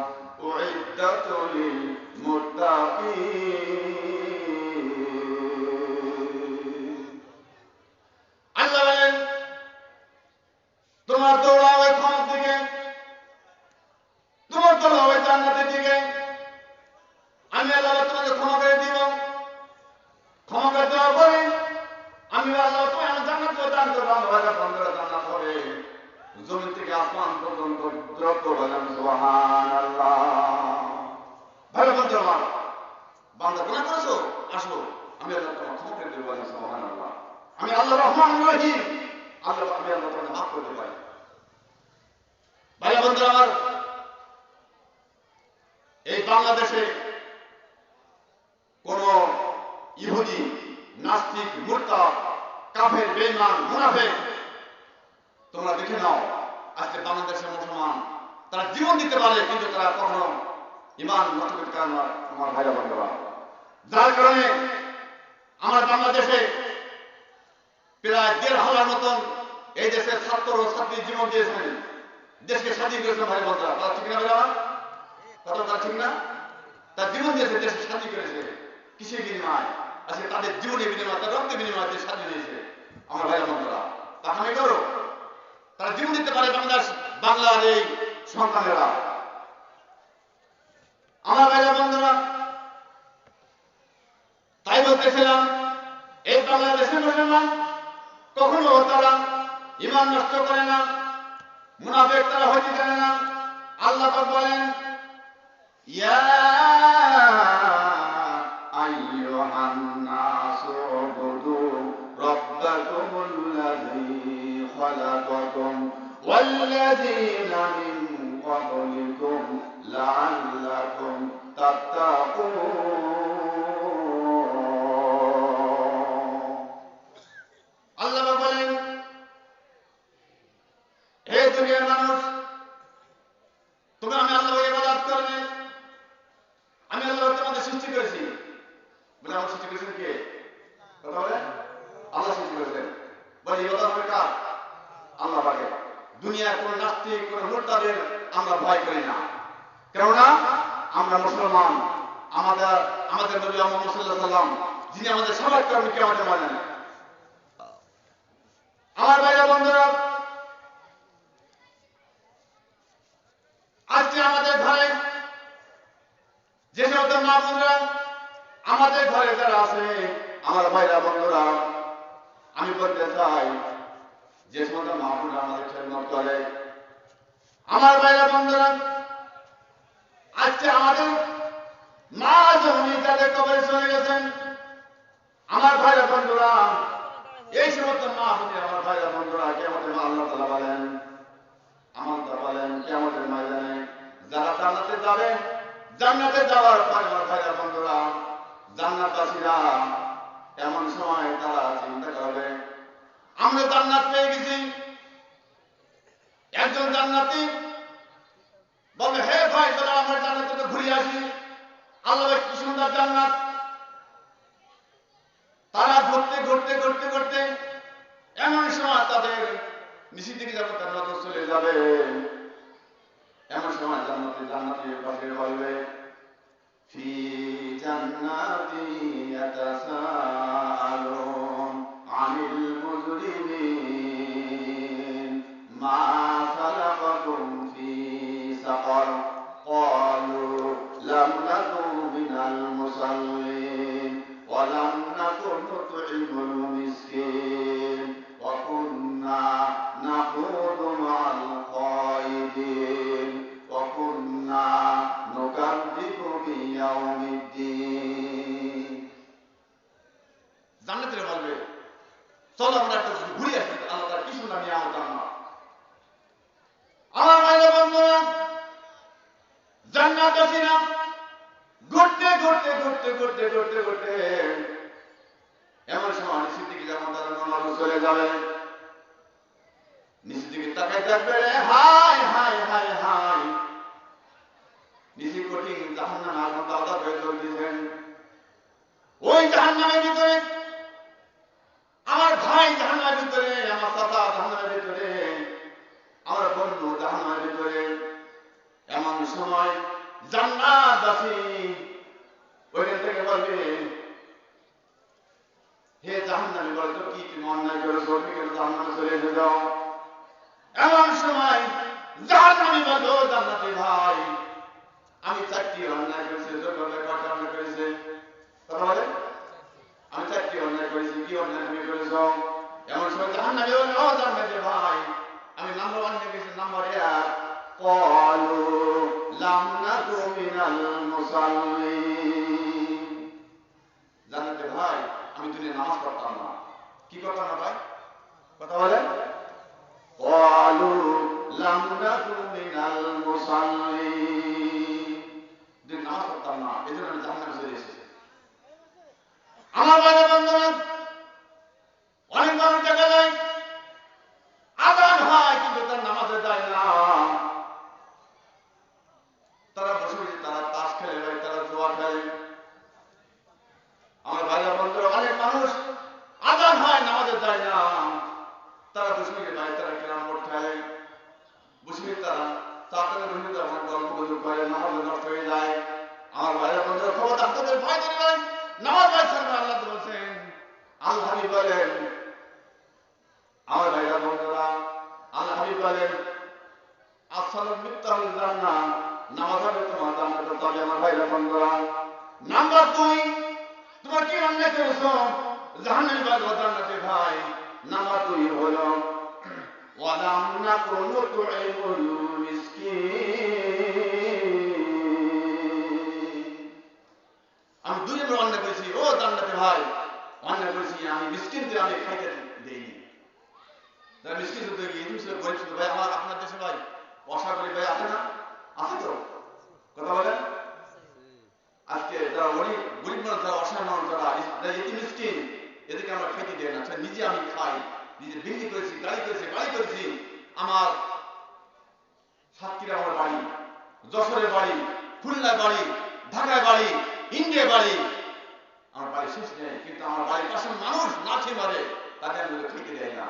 উইদ্দাত লিল মুত্তাকিন। আল্লাহ বলেন তোমার দৌড়াও ওই ক্ষমার দিকে, তোমার দৌড়াও ওই জান্নাতের দিকে। আমি আল্লাহ তোমাকে ক্ষমা করে দিব, ক্ষমা করে দেওয়ার পরে আমি আল্লাহ তোমার জান্নাত দান করবো। আমরা বন্ধুরা জান্নাত হবে জমি থেকে আসমান পর্যন্ত দ্রব্য। বলেন সুবহানাল্লাহ। ভালো বন্ধু আমার, বান্দা গুনাহ করেছো, আসো আমি আল্লাহ তোমার ক্ষমা করে দেবো। বলেন সুবহানাল্লাহ। আমি আল্লাহ রহমান রহিম, আল্লাহ আমি আল্লাহ তোমাকে মাফ করতে পারি। ভালো বন্ধু আমার, এই বাংলাদেশে কোন ইহুদি, নাস্তিক, মুরতাদ, কাফের, বেঈমান, মুনাফিক তোমরা দেখে নাও। আজকে বাংলাদেশের মুসলমান তারা জীবন দিতে পারে, কিন্তু তারা কখনো ঈমান নষ্ট করতে পারে না। আমার ভাইরা বন্ধুরা, যার কারণে আমার বাংলাদেশে প্রায় 1,500 মতন এই দেশের ছাত্র ও ছাত্রী জীবন দিয়েছেন, দেশকে স্বাধীন করেছেন। ভাই বন্ধুরা, তারা ঠিক না ভাইরা? কথা তারা ঠিক না? তার জীবন দিয়েছে, দেশকে স্বাধীন করেছে। কিসের বিনিময়? আজকে তাদের জীবনের বিনিময়, তার রক্তের বিনিময় দেশ স্বাধীন হয়েছে। আমার ভাইরা বন্ধুরা, তা আমি করো, তারা জীবন দিতে পারে বাংলার এই সন্তানেরা। আমার ভাইরা বন্ধুরা, তাই বলতেছিলাম, এই বাংলাদেশের মুসলমান কখনো তারা ঈমান নষ্ট করে না, মুনাফিক তারা হতে জানে না। আল্লাহ পাক বলেন ইয়া আইয়ুহান নাসু উবুদু রাব্বাকুমুল্লাযী খালাকাকুম ওয়াল্লাযীনা মিন ক্বাবলিকুম লাআল্লাকুম তাত্তাকুন। আল্লাহ বলেন হে দুনিয়ার মানুষ, তুমি আমি আল্লাহকে ইবাদত করবে। আমি আল্লাহ তোমাদের সৃষ্টি করেছি। বলে আমার সৃষ্টি করেছেন কে? কথা বলে আল্লাহ সৃষ্টি করেছেন। বলে ইবাদত হবে কার? আল্লাহ পাকে। দুনিয়ার কোন নাস্তিক, কোন মুরতাদের আমরা ভয় করি না, কেননা আমরা মুসলমান। আমাদের নবী মুহাম্মদ সাল্লাল্লাহু আলাইহি ওয়াসাল্লাম যিনি আমাদের সবার কর্মী কিয়ামতের মানেন। আমার ভাইরা বন্ধুরা, আজকে আমাদের ঘরে যে সমস্ত মা বোনরা আমাদের ঘরে যারা আছে, আমার ভাইরা বন্ধুরা, আমি বলতে চাই যে সমস্ত মা বোনরা আমাদের খেদমত করে, আমার ভাইরা বন্ধুরা, আজকে আমাদের মা জননী যাদের কবরে চলে গেছেন, আমার ভাইরা বন্ধুরা, এই সমস্ত মা বোনের আমার ভাইরা বন্ধুরা কিয়ামতের আল্লাহ তাআলা বলেন, আমাদের বলেন কিয়ামতের ময়দানে যারা জান্নাতে যাবে, জান্নাতে যাওয়ার পরে আমার ভাইরা বন্ধুরা, জান্নাতবাসীরা এমন সময় তারা চিন্তা করবে আমরা জান্নাত পেয়ে গেছি। একজন জান্নাতি বলবে হে ভাই চলো আমরা জান্নাতে ঘুরে আসি, আল্লাহ কি সুন্দর জান্নাত। তারা ঘুরতে ঘুরতে ঘুরতে ঘুরতে এমন সময় তাদের নিচের দিকে যাবে, তার নজর চলে যাবে। এমন সময় জান্নাতের পাশে বলবে ফি জান্নাতি ইয়াতাসাআলুন আনিল মুজরিমিন মা সালাকাকুম ফি সাকার ক্বালু লাম নাকু মিনাল মুসাল্লিন ওয়া লাম নাকু নুত'ইমুল মিসকিন ওয়া কুন্না নাখুদু মা'আল খায়িদিন ওয়া কুন্না নুকাযযিবু বিয়াউমিদ্দিন। জান্নাতের বলবে ঘুরে আসবে আল্লাহ তার কিছু না নিয়ে আমার জান্নাত। আমার ভাইরা বন্ধুরা, জান্নাত আছে না, ঘুরতে ঘুরতে ঘুরতে ঘুরতে ঘুরতে ঘুরতে এমন সময় নিচের দিকে যেমন তারা মানুষ চলে যাবে, নিচের দিকে তাকাই থাকবে, হাই হাই হাই হাই, নিচে কঠিন জাহান্নাম আগুন দাদা হয়ে চলতেছেন। ওই জাহান্নামের ভিতরে আমার ভাই, জাহান্নামের ভিতরে আমার চাচা, জাহান্নামের ভিতরে আমার বন্ধু, জাহান্নামের ভিতরে। এমন সময় জান্নাতবাসী ওইখান থেকে বলবে, হে জাহান্নামী, বলতো কি তুমি অন্যায় করেছো, তুমি কেন জাহান্নামে চলে যাও? এমন সময় জাহান্নামী বলতো, জান্নাতি ভাই, আমি 4টি অন্যায় করেছি। কয়টা অন্যায় করেছে? কথা বলে, আমি 4টি অন্যায় করেছি। কি অন্যায় তুমি করেছ? এমন সময় জাহান্নামী বলে, ও জান্নাতি ভাই, আমি নাম্বার 1 নিয়ে গেছি, নাম্বার 1, ক্বালু লাম নাকু মিনাল মুসাল্লিন। জান্নাতি ভাই, আমি দুনিয়ায় নামাজ পড়তাম না। কি করতাম না ভাই? কথা বলে, ক্বালু লাম নাকু মিনাল মুসাল্লিন, দুনিয়ায় নামাজ পড়তাম না, এজন্য আমি জাহান্নামে চলে এসেছি। আমার ভাইরা বন্ধুরা, অনেক মানুষ দেখা যায় আযান হয় কিন্তু তার নামাজে যায় না। তারা বসে বসে তারা তাস খেলে, ভাই, তারা জুয়া খেলে। আমার ভাইরা বন্ধুরা, অনেক মানুষ আযান হয় নামাজে যায় না, তারা বসে বসে, ভাই, তারা ক্যারাম বোর্ড খেলে, বসে বসে তারা চারটানে বসে তারা অনেক গল্প গুজব করে, নামাজ নষ্ট হয়ে যায়। আমার ভাইরা বন্ধুরা, খবরদার, তাদের ভয় করে ভাই, নামাজ ভাই ছাড়বে। আল্লাহ তো বলছেন, আল্লাহ হাবিব বলেন, আমার ভাইরা বন্ধুরা, আল্লাহ হাবিব বলেন, আসসালাতু মিফতাহুল জান্নাহ, নামাজ হবে তোমার জান্নাতের চাবি। আমার ভাইরা বন্ধুরা, নাম্বার 2, তোমার কি অন্যায় করেছো? জাহান্নামী বলবো, জান্নাতি ভাই, নাম্বার 2 হলো ওয়ালাম নাকু নুতঈমুল মিসকিন। আমি 2 নম্বর অন্যায় করেছি। ও জান্নাতি ভাই, অন্যায় করেছি, আমি মিসকিনদের আমি খাইতে দেইনি। যারা মিসকিন শুধু গরিব শুধু, ভাই, আমার আপনার দেশে ভাই অসহায় গরিব ভাই আছে না? আছে তো? কথা বলেন, আজকে যারা গরিব মানুষ, যারা অসহায় মানুষ, যারা এটি মিসকিন, এদেরকে আমরা খাইতে দেই না। নিজে আমি খাই, নিজে বিল্ডিং করেছি, গাড়ি করেছি, বাড়ি করেছি। আমার সাতক্ষীরা আমার বাড়ি, যশোরের বাড়ি, খুলনার বাড়ি, ঢাকায় বাড়ি, ইন্ডিয়া বাড়ি, আমার বাড়ি শেষ নেই। কিন্তু আমার বাড়ির পাশের মানুষ লাঠি মারে, তাদের আমি খেতে দেয় না।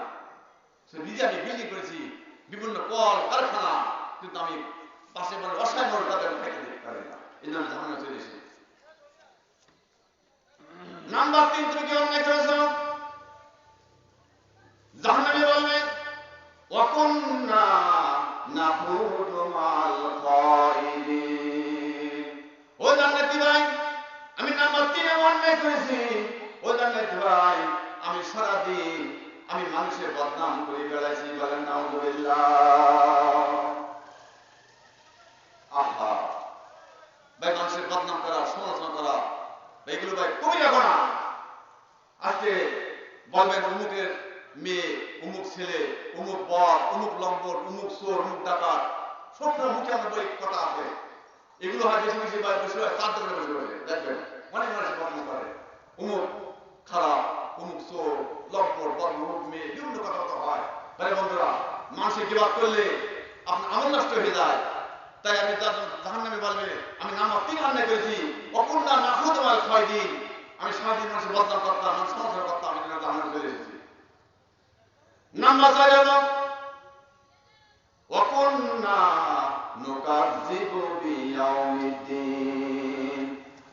নিজে আমি বিল্ডিং করেছি, বিভিন্ন কল কারখানা, কিন্তু আমি পাশে মানে অসহায় মানুষ, তাদের খেতে দিতে পারি না। এই জন্য জাহান্নামে চলে এসেছি। নাম্বার 3, তুমি কি অন্যায় করেছো? জাহান্নামী বলবে, ওয়া কুন্না নাখুদু মাল খাইদিন। ও জান্নাতি ভাই, আমি নাম্বার 3 অন্যায় করেছি। ও জান্নাতি ভাই, আমি সারাদিন আমি মানুষের বদনাম করে বেড়াইছি। বলেন নাউযুবিল্লাহ। আহা ভাই, মানুষের বদনাম করা, সমালোচনা করা, এগুলো ভাই কবিরা গুনাহ। আজকে বলবেন অমুকের মেয়ে, অমুক ছেলে, অমুক বর, অমুক লম্পট, অমুক চোর, অমুক ডাকাত, সবসময় মুখে আমার বই কথা আছে। এগুলো হয় বেশি বেশি বসে হয়, তার দোকানে বসে বসে দেখবেন অনেক মানুষের বদনাম করে, অমুক খারাপ, অমুক চোর, লম্পট, বর, অমুক মেয়ে, বিভিন্ন কথা হয়। ভাই বন্ধুরা, মানুষের গিবাত করলে আপনার আমল নষ্ট হয়ে যায়। তাই আমি জাহান্নামী বলবে, আমি নাম্বার 3 অন্যায় করেছি। ওয়া কুন্না নাখুদু মাল খাইদিন, আমি সারাদিন মানুষের বদনাম করতাম, মানুষ সমালোচনা করতাম, আমি জাহান্নামে চলে এসেছি। নাম্বার 4 হলো ওয়া কুন্না নুকাযযিবু বিয়াউমিদ্দিন।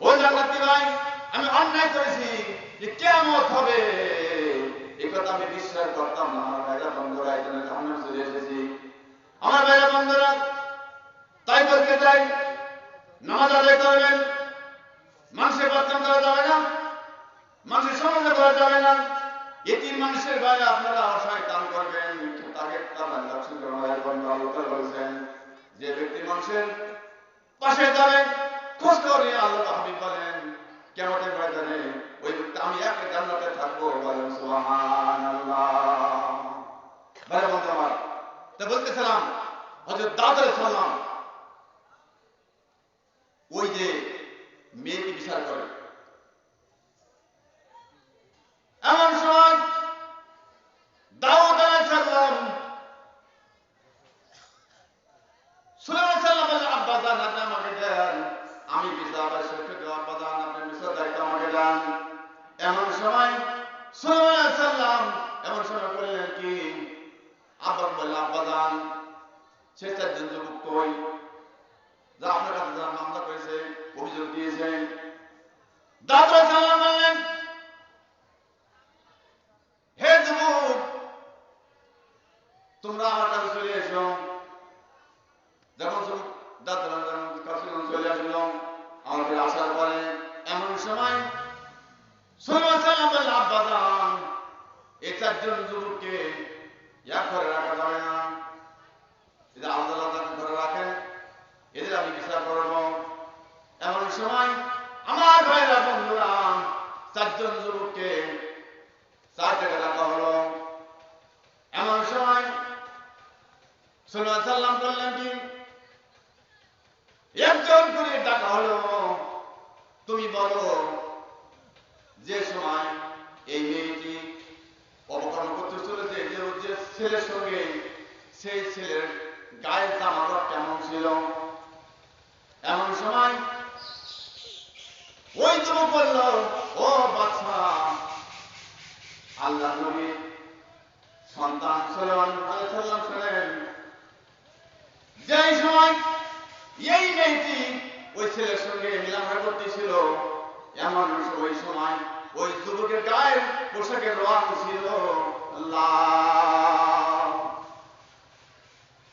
ও জান্নাতি ভাই, আমি অন্যায় করেছি যে কিয়ামত হবে, এই কথা আমি বিশ্বাস করতাম না। আমার ভাইরা বন্ধুরা, এই জন্য জাহান্নামে চলে এসেছি। আমার ভাইরা বন্ধুরা, তাই বলতে চাই, নামাজ আদায় করবেন, মানুষের বদনাম করা যাবে না, মানুষের সমালোচনা করা যাবে না। এতিম মানুষের গায়ে আপনারা অসহায় দান করবেন, তাকে বলছেন যে ব্যক্তি মানুষের পাশে যাবেন, খোঁজ করে, আল্লাহ হাবিব বলেন কিয়ামতের ময়দানে ওই ব্যক্তি আমি একা জান্নাতে থাকবো। বলেন সুবহানাল্লাহ। তা বলতেছিলাম হযরত দাউদ আলাইহিস সালাম ওই যে মেয়েকে বিচার করে এমন সময় দাউদ আলাইহিস সালাম সুলাইমান আলাইহিস সালাম বললেন আব্বা জান আপনি আমাকে দেন আমি বিচার শেষ করে আব্বা জান আপনি বিচার দায়িত্ব আমাকে দেন এমন সময় সুলাইমান আলাইহিস সালাম এমন সময় বললেন কি আব্বা বললেন আব্বা জান সে চারজন যুবক কই যা আপনার কাছে যারা মামলা করেছে অভিযোগ দিয়েছেন দাউদ আলাইহিস সালাম বললেন হে যুবক তোমরা আমার কাছে চলে এসো যখন দাউদ আলাইহিস কাছে চলে আসলো আমার কাছে আসার পরে এমন সময় সুলাইমান আলাইহিস সালাম বললেন আব্বা জান এই চারজন যুবককে এক ঘরে রাখা যাবে না এদের আলাদা আলাদা ঘরে রাখেন এদের আমি বিচার করব এমন সময় আমার ভাইরা বন্ধুরা চারজন যুবককে চার জায়গায় রাখা হলো এমন সময় সুলাইমান সাল্লাম বললেন কি একজন করে ডাকা হলো তুমি বলো যে সময় এই মেয়েটি অপকর্ম করতে চলেছে যে ছেলের সঙ্গে সেই ছেলের গায়ের জামাটা কেমন ছিল এমন সময় ওই যুবক বলল ও বাদশা আল্লাহ নবী সন্তান সুলাইমান আলাইহিস সালাম শুনেন যেই সময় এই মেয়েটি ওই ছেলের সঙ্গে মিলামেশা করতেছিল এমন ওই সময় ওই যুবকের গায়ের পোশাকের রং ছিল লাল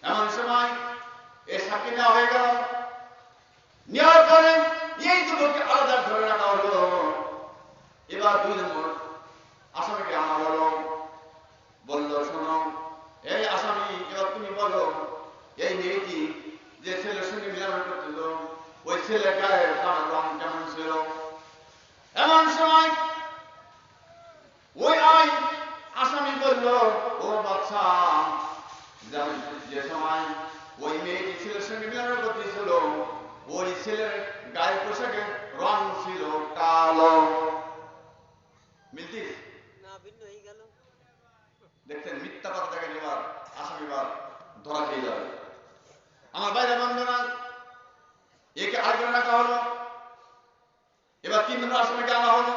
এমন সময় এ সাক্ষী নেওয়া হয়ে গেল নেওয়ার পরে এই যুবককে আলাদা ধরে রাখা হলো এবার 2 নম্বর আসামিকে আনা হলো বলল শোনো এই আসামি এবার তুমি বলো এই মেয়েটি যে ছেলের সঙ্গে মিলামেশা করছিল ওই ছেলের গায়ের জামার রং কেমন ছিল এমন সময় ওই আসামি বলল ও বাদশা যে সময় ওই মেয়েটি ছেলের সঙ্গে মিলামেশা করতেছিল ওই ছেলের গায়ের পোশাকের রং ছিল কালো মিলতিস না ভিন্ন হয়ে গেল দেখছেন মিথ্যা কথা দেখেন এবার আসামি বার ধরা খেয়ে যাবে আমার বাইরে বন্ধনা একে আগে রাখা হলো এবার 3 নম্বর আসামিকে আনা হলো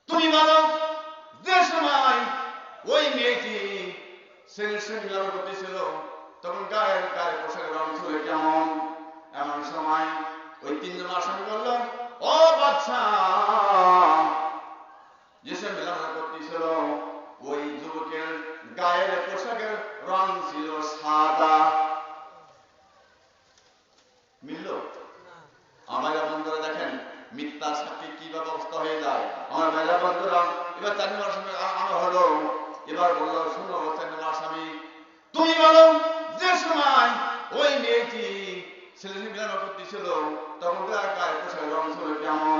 তুমি বলো যে সময় ওই মেয়েটি ছেলের সঙ্গে মিলামেশা করতেছিল তখন গায়ের পোশাকের রং ছিল কেমন এমন সময় ওই 3 নম্বর আসামি বলল ও বাদশা যে সে মিলামেশা করতেছিল ওই যুবকের গায়ের পোশাকের রং ছিল সাদা মিলল আমার বন্ধুরা দেখেন মিথ্যা সাক্ষী কিভাবে অবস্থা হয়ে যায় আমার ভাইরা বন্ধুরা এবার 4 নম্বর আসামি আনা হলো এবার বলল শুনো 4 নম্বর আসামি তুমি বলো যে সময় ওই মেয়েটি ছেলের মিলামেশা করতেছিল তখন তার গায়ের পোশাকের রং ছিল কেমন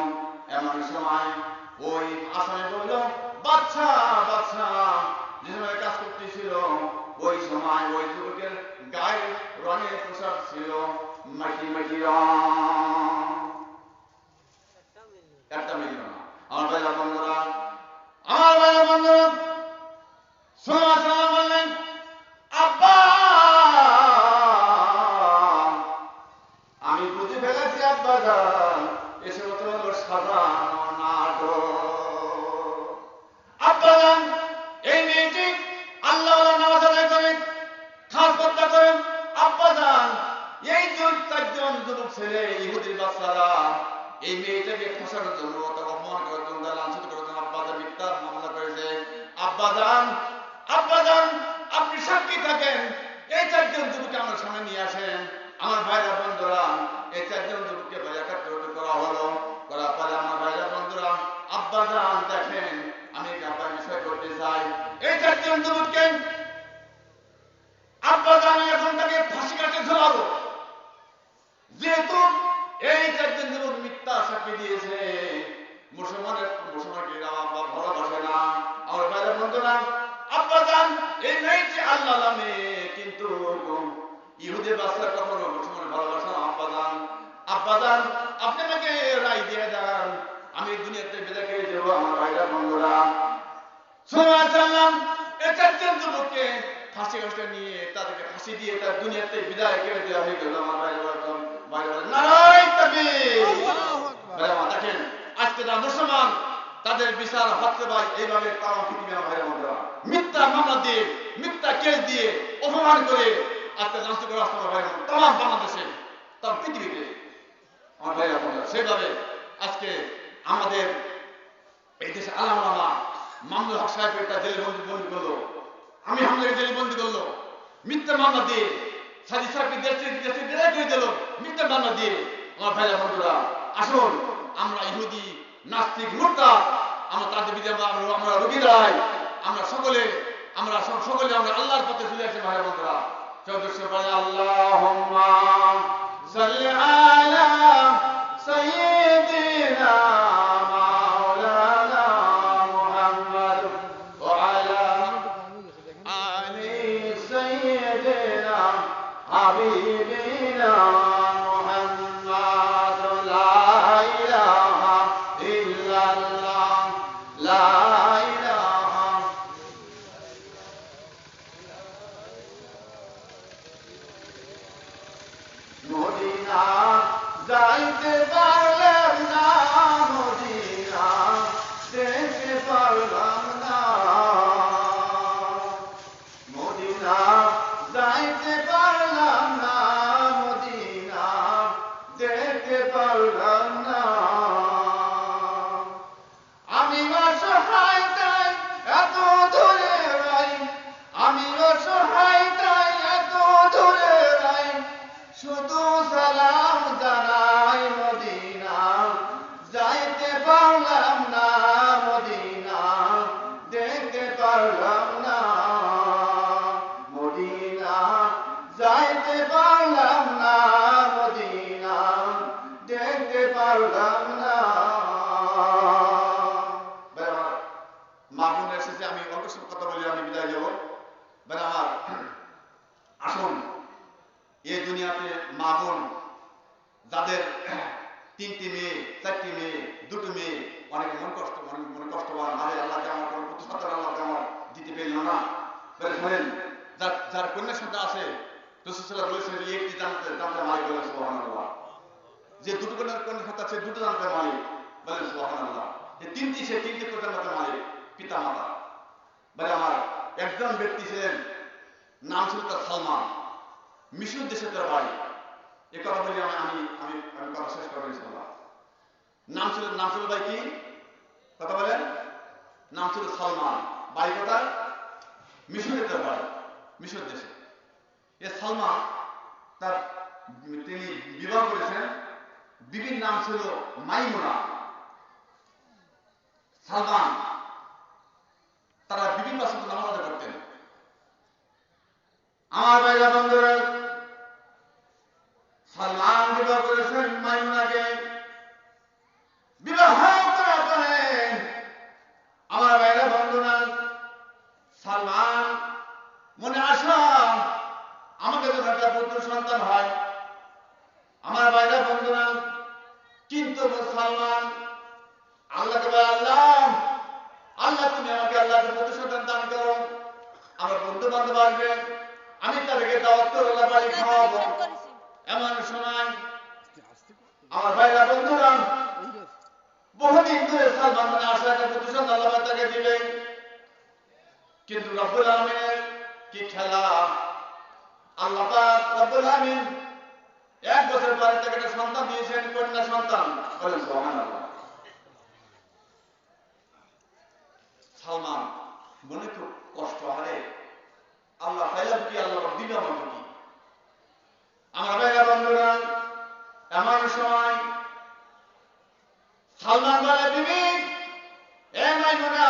এমন সময় ওই আসামি বলল বাদশা বাদশা যে সময় কাজ করতেছিল ওই সময় ওই যুবকের গায়ের রঙের পোশাক ছিল মাটি মাটি রং একটা মিলল না আমার ভাইরা বন্ধুরা সুলাইমান সাল্লাম বললেন আব্বা আমি বুঝে ফেলেছি আব্বা জান এসে মতো সাজানো নাটক আব্বা জান এই মেয়েটি আল্লাহ নামাজ আদায় করেন খাস কর্তা করেন আব্বা জান এই 4জন যুবক ছেলে ইহুদির বাচ্চারা এই মেয়েটাকে ফসানোর জন্য তাকে অপমান করার জন্য লাঞ্ছিত করার জন্য আব্বা জান মিথ্যা মামলা করেছে আব্বা জান আপনি সাক্ষী থাকেন এই 4জন যুবককে আমার সামনে নিয়ে আসেন আমার ভাইরা বন্ধুরা এই 4জন যুবককে একত্রিত করা হলো করার পরে আমার ভাইরা বন্ধুরা আব্বা জান দেখেন আমি একটা বিষয় করতে চাই এই 4জন যুবককে আব্বা জান এখন তাকে ফাঁসি কাটে ঝোলাবো যেহেতু এই 4জন যুবক মিথ্যা সাক্ষী দিয়েছে মুসলমানকে ভালোবাসে না আমার ভাইরা বন্ধুরা আব্বা জান এই মেয়েটি আল্লামে কিন্তু ইহুদি বাচ্চা কখনো মুসলমান ভালোবাসা আব্বাজান আব্বাজান আপনি আমাকে রায় দিয়ে দেন আমি দুনিয়াতে বিদায় করে দেবো আমার ভাইরা বন্ধুরা সাল্লাম এই চারজন যুবককে ফাঁসি কাছে নিয়ে তাদেরকে ফাঁসি দিয়ে তার দুনিয়াতে বিদায় করে দেওয়া হয়ে গেল আমার ভাইরা নারায় তাকবীর দেখেন আজকে যারা মুসলমান তাদের বিচার হচ্ছে ভাই এইভাবে তারা পৃথিবীর ভাইরা বন্ধুরা মিথ্যা মামলা দিয়ে মিথ্যা কেস দিয়ে অপমান করে আজকে লাঞ্ছিত করে আসতে ভাই তাম বাংলাদেশে তাম পৃথিবীতে আমার ভাইরা বন্ধুরা সেভাবে আজকে আমাদের এই দেশে আলামা মামুনুল হক সাহেব একটা জেলে বন্দি করলো আমি হামলাকে জেলে বন্দি করলো মিথ্যা মামলা দিয়ে সাজি সাহেবকে দেশে বিদায় করে দিল মিথ্যা মামলা দিয়ে আমার ভাইরা বন্ধুরা আসুন আমরা ইহুদি নাস্তিক মুরতাদ আমরা তাদের বিরুদ্ধে আমরা রোগী দাঁড়াই আমরা সকলে আমরা আল্লাহর পথে চলে আসি ভাইরা বন্ধুরা সদস্য বলে আল্লাহুম্মা সাল্লি আলা সাইয়্যিদিনা মাওলানা মুহাম্মদ ওয়া আলা আলি সাইয়্যিদিনা হাবিবিনা মুহাম্মদ লা ইলাহা ইল্লাল্লাহ লা ইলাহা মদিনা যাইতে পারলাম না মদিনা দেখতে পারলাম না মদিনা যাইতে পারলাম না মদিনা দেখতে পারলাম না আমি অসহায় তাই এত দূরে রাই আমি অসহায় তাই এত দূরে রাই শুধু সালাম জানাই মদিনা যাইতে পারলাম না মদিনা দেখতে পারলাম না মদিনা যাইতে পারলাম না মদিনা দেখতে পারলাম না মা বোন এসেছে আমি অল্প সব কথা বলে আমি বিদায় যাব আমার আসুন এই দুনিয়াতে মা বোন যাদের 3টি মেয়ে 4টি মেয়ে 2টি মেয়ে অনেক মন কষ্টবান আরে আল্লাহকে আমার কোনো প্রতিষ্ঠাতা আল্লাহকে আমার দিতে পেল না শোনেন যার কন্যা সন্তান আছে রাসূলুল্লাহ বলেছেন একটি জান্নাতের মালিক বলেন সুবহানাল্লাহ যে দুটো কন্যা সন্তান আছে দুটো জান্নাতের মালিক বলেন সুবহানাল্লাহ এই 3টি জান্নাতের মালিক পিতা মাতা আমার একজন ব্যক্তি ছিলেন নাম ছিল তার সালমান মিশর দেশে তার বাড়ি এ কথা বলি আমি কথা শেষ করবো ইনশাআল্লাহ নাম ছিল ভাই কি কথা বলেন নাম ছিল সালমান বাড়ি কোথায় মিশরে তার বাড়ি মিশর দেশে এ সালমান তিনি বিবাহ করেছেন বিবির নাম ছিল মাইমুনা সালমান তারা বিবির পাশে নামাজ আদায় করতেন আমার ভাইরা বন্ধুরা সালমান বিবাহ করেছেন মাইমুনাকে বিবাহ করার পরে আমার ভাইরা বন্ধুরা সালমান মনে আশা আমাকে তো একটা পুত্র সন্তান হয় আমার ভাইরা বন্ধুরা কিন্তু সালমান আল্লাহকে বলে আল্লাহ তুমি আমাকে আল্লাহকে পুত্র সন্তান দান করো আমার বন্ধু বান্ধব আসবে আমি তাদেরকে দাওয়াত করে আল্লাহ বাড়ি খাওয়াবো এমন সময় আমার ভাইরা বন্ধুরা বহুদিন ধরে সালমান মনে আশা একটা পুত্র সন্তান আল্লাহ তাকে দিবে কিন্তু রব্বুল আলামিনের কি খেলা আল্লাহ পাক রব্বুল আলামিন 1 বছর পরে তাকে একটা সন্তান দিয়েছেন কন্যা সন্তান বলেন সুবহানাল্লাহ সালমান মনে খুব কষ্ট হারে আল্লাহ পাইলাম কি আল্লাহ দিল আমাকে কি আমার ভাইরা বন্ধুরা এমন সময় সালমান বলে বিবি এ মাইমুনা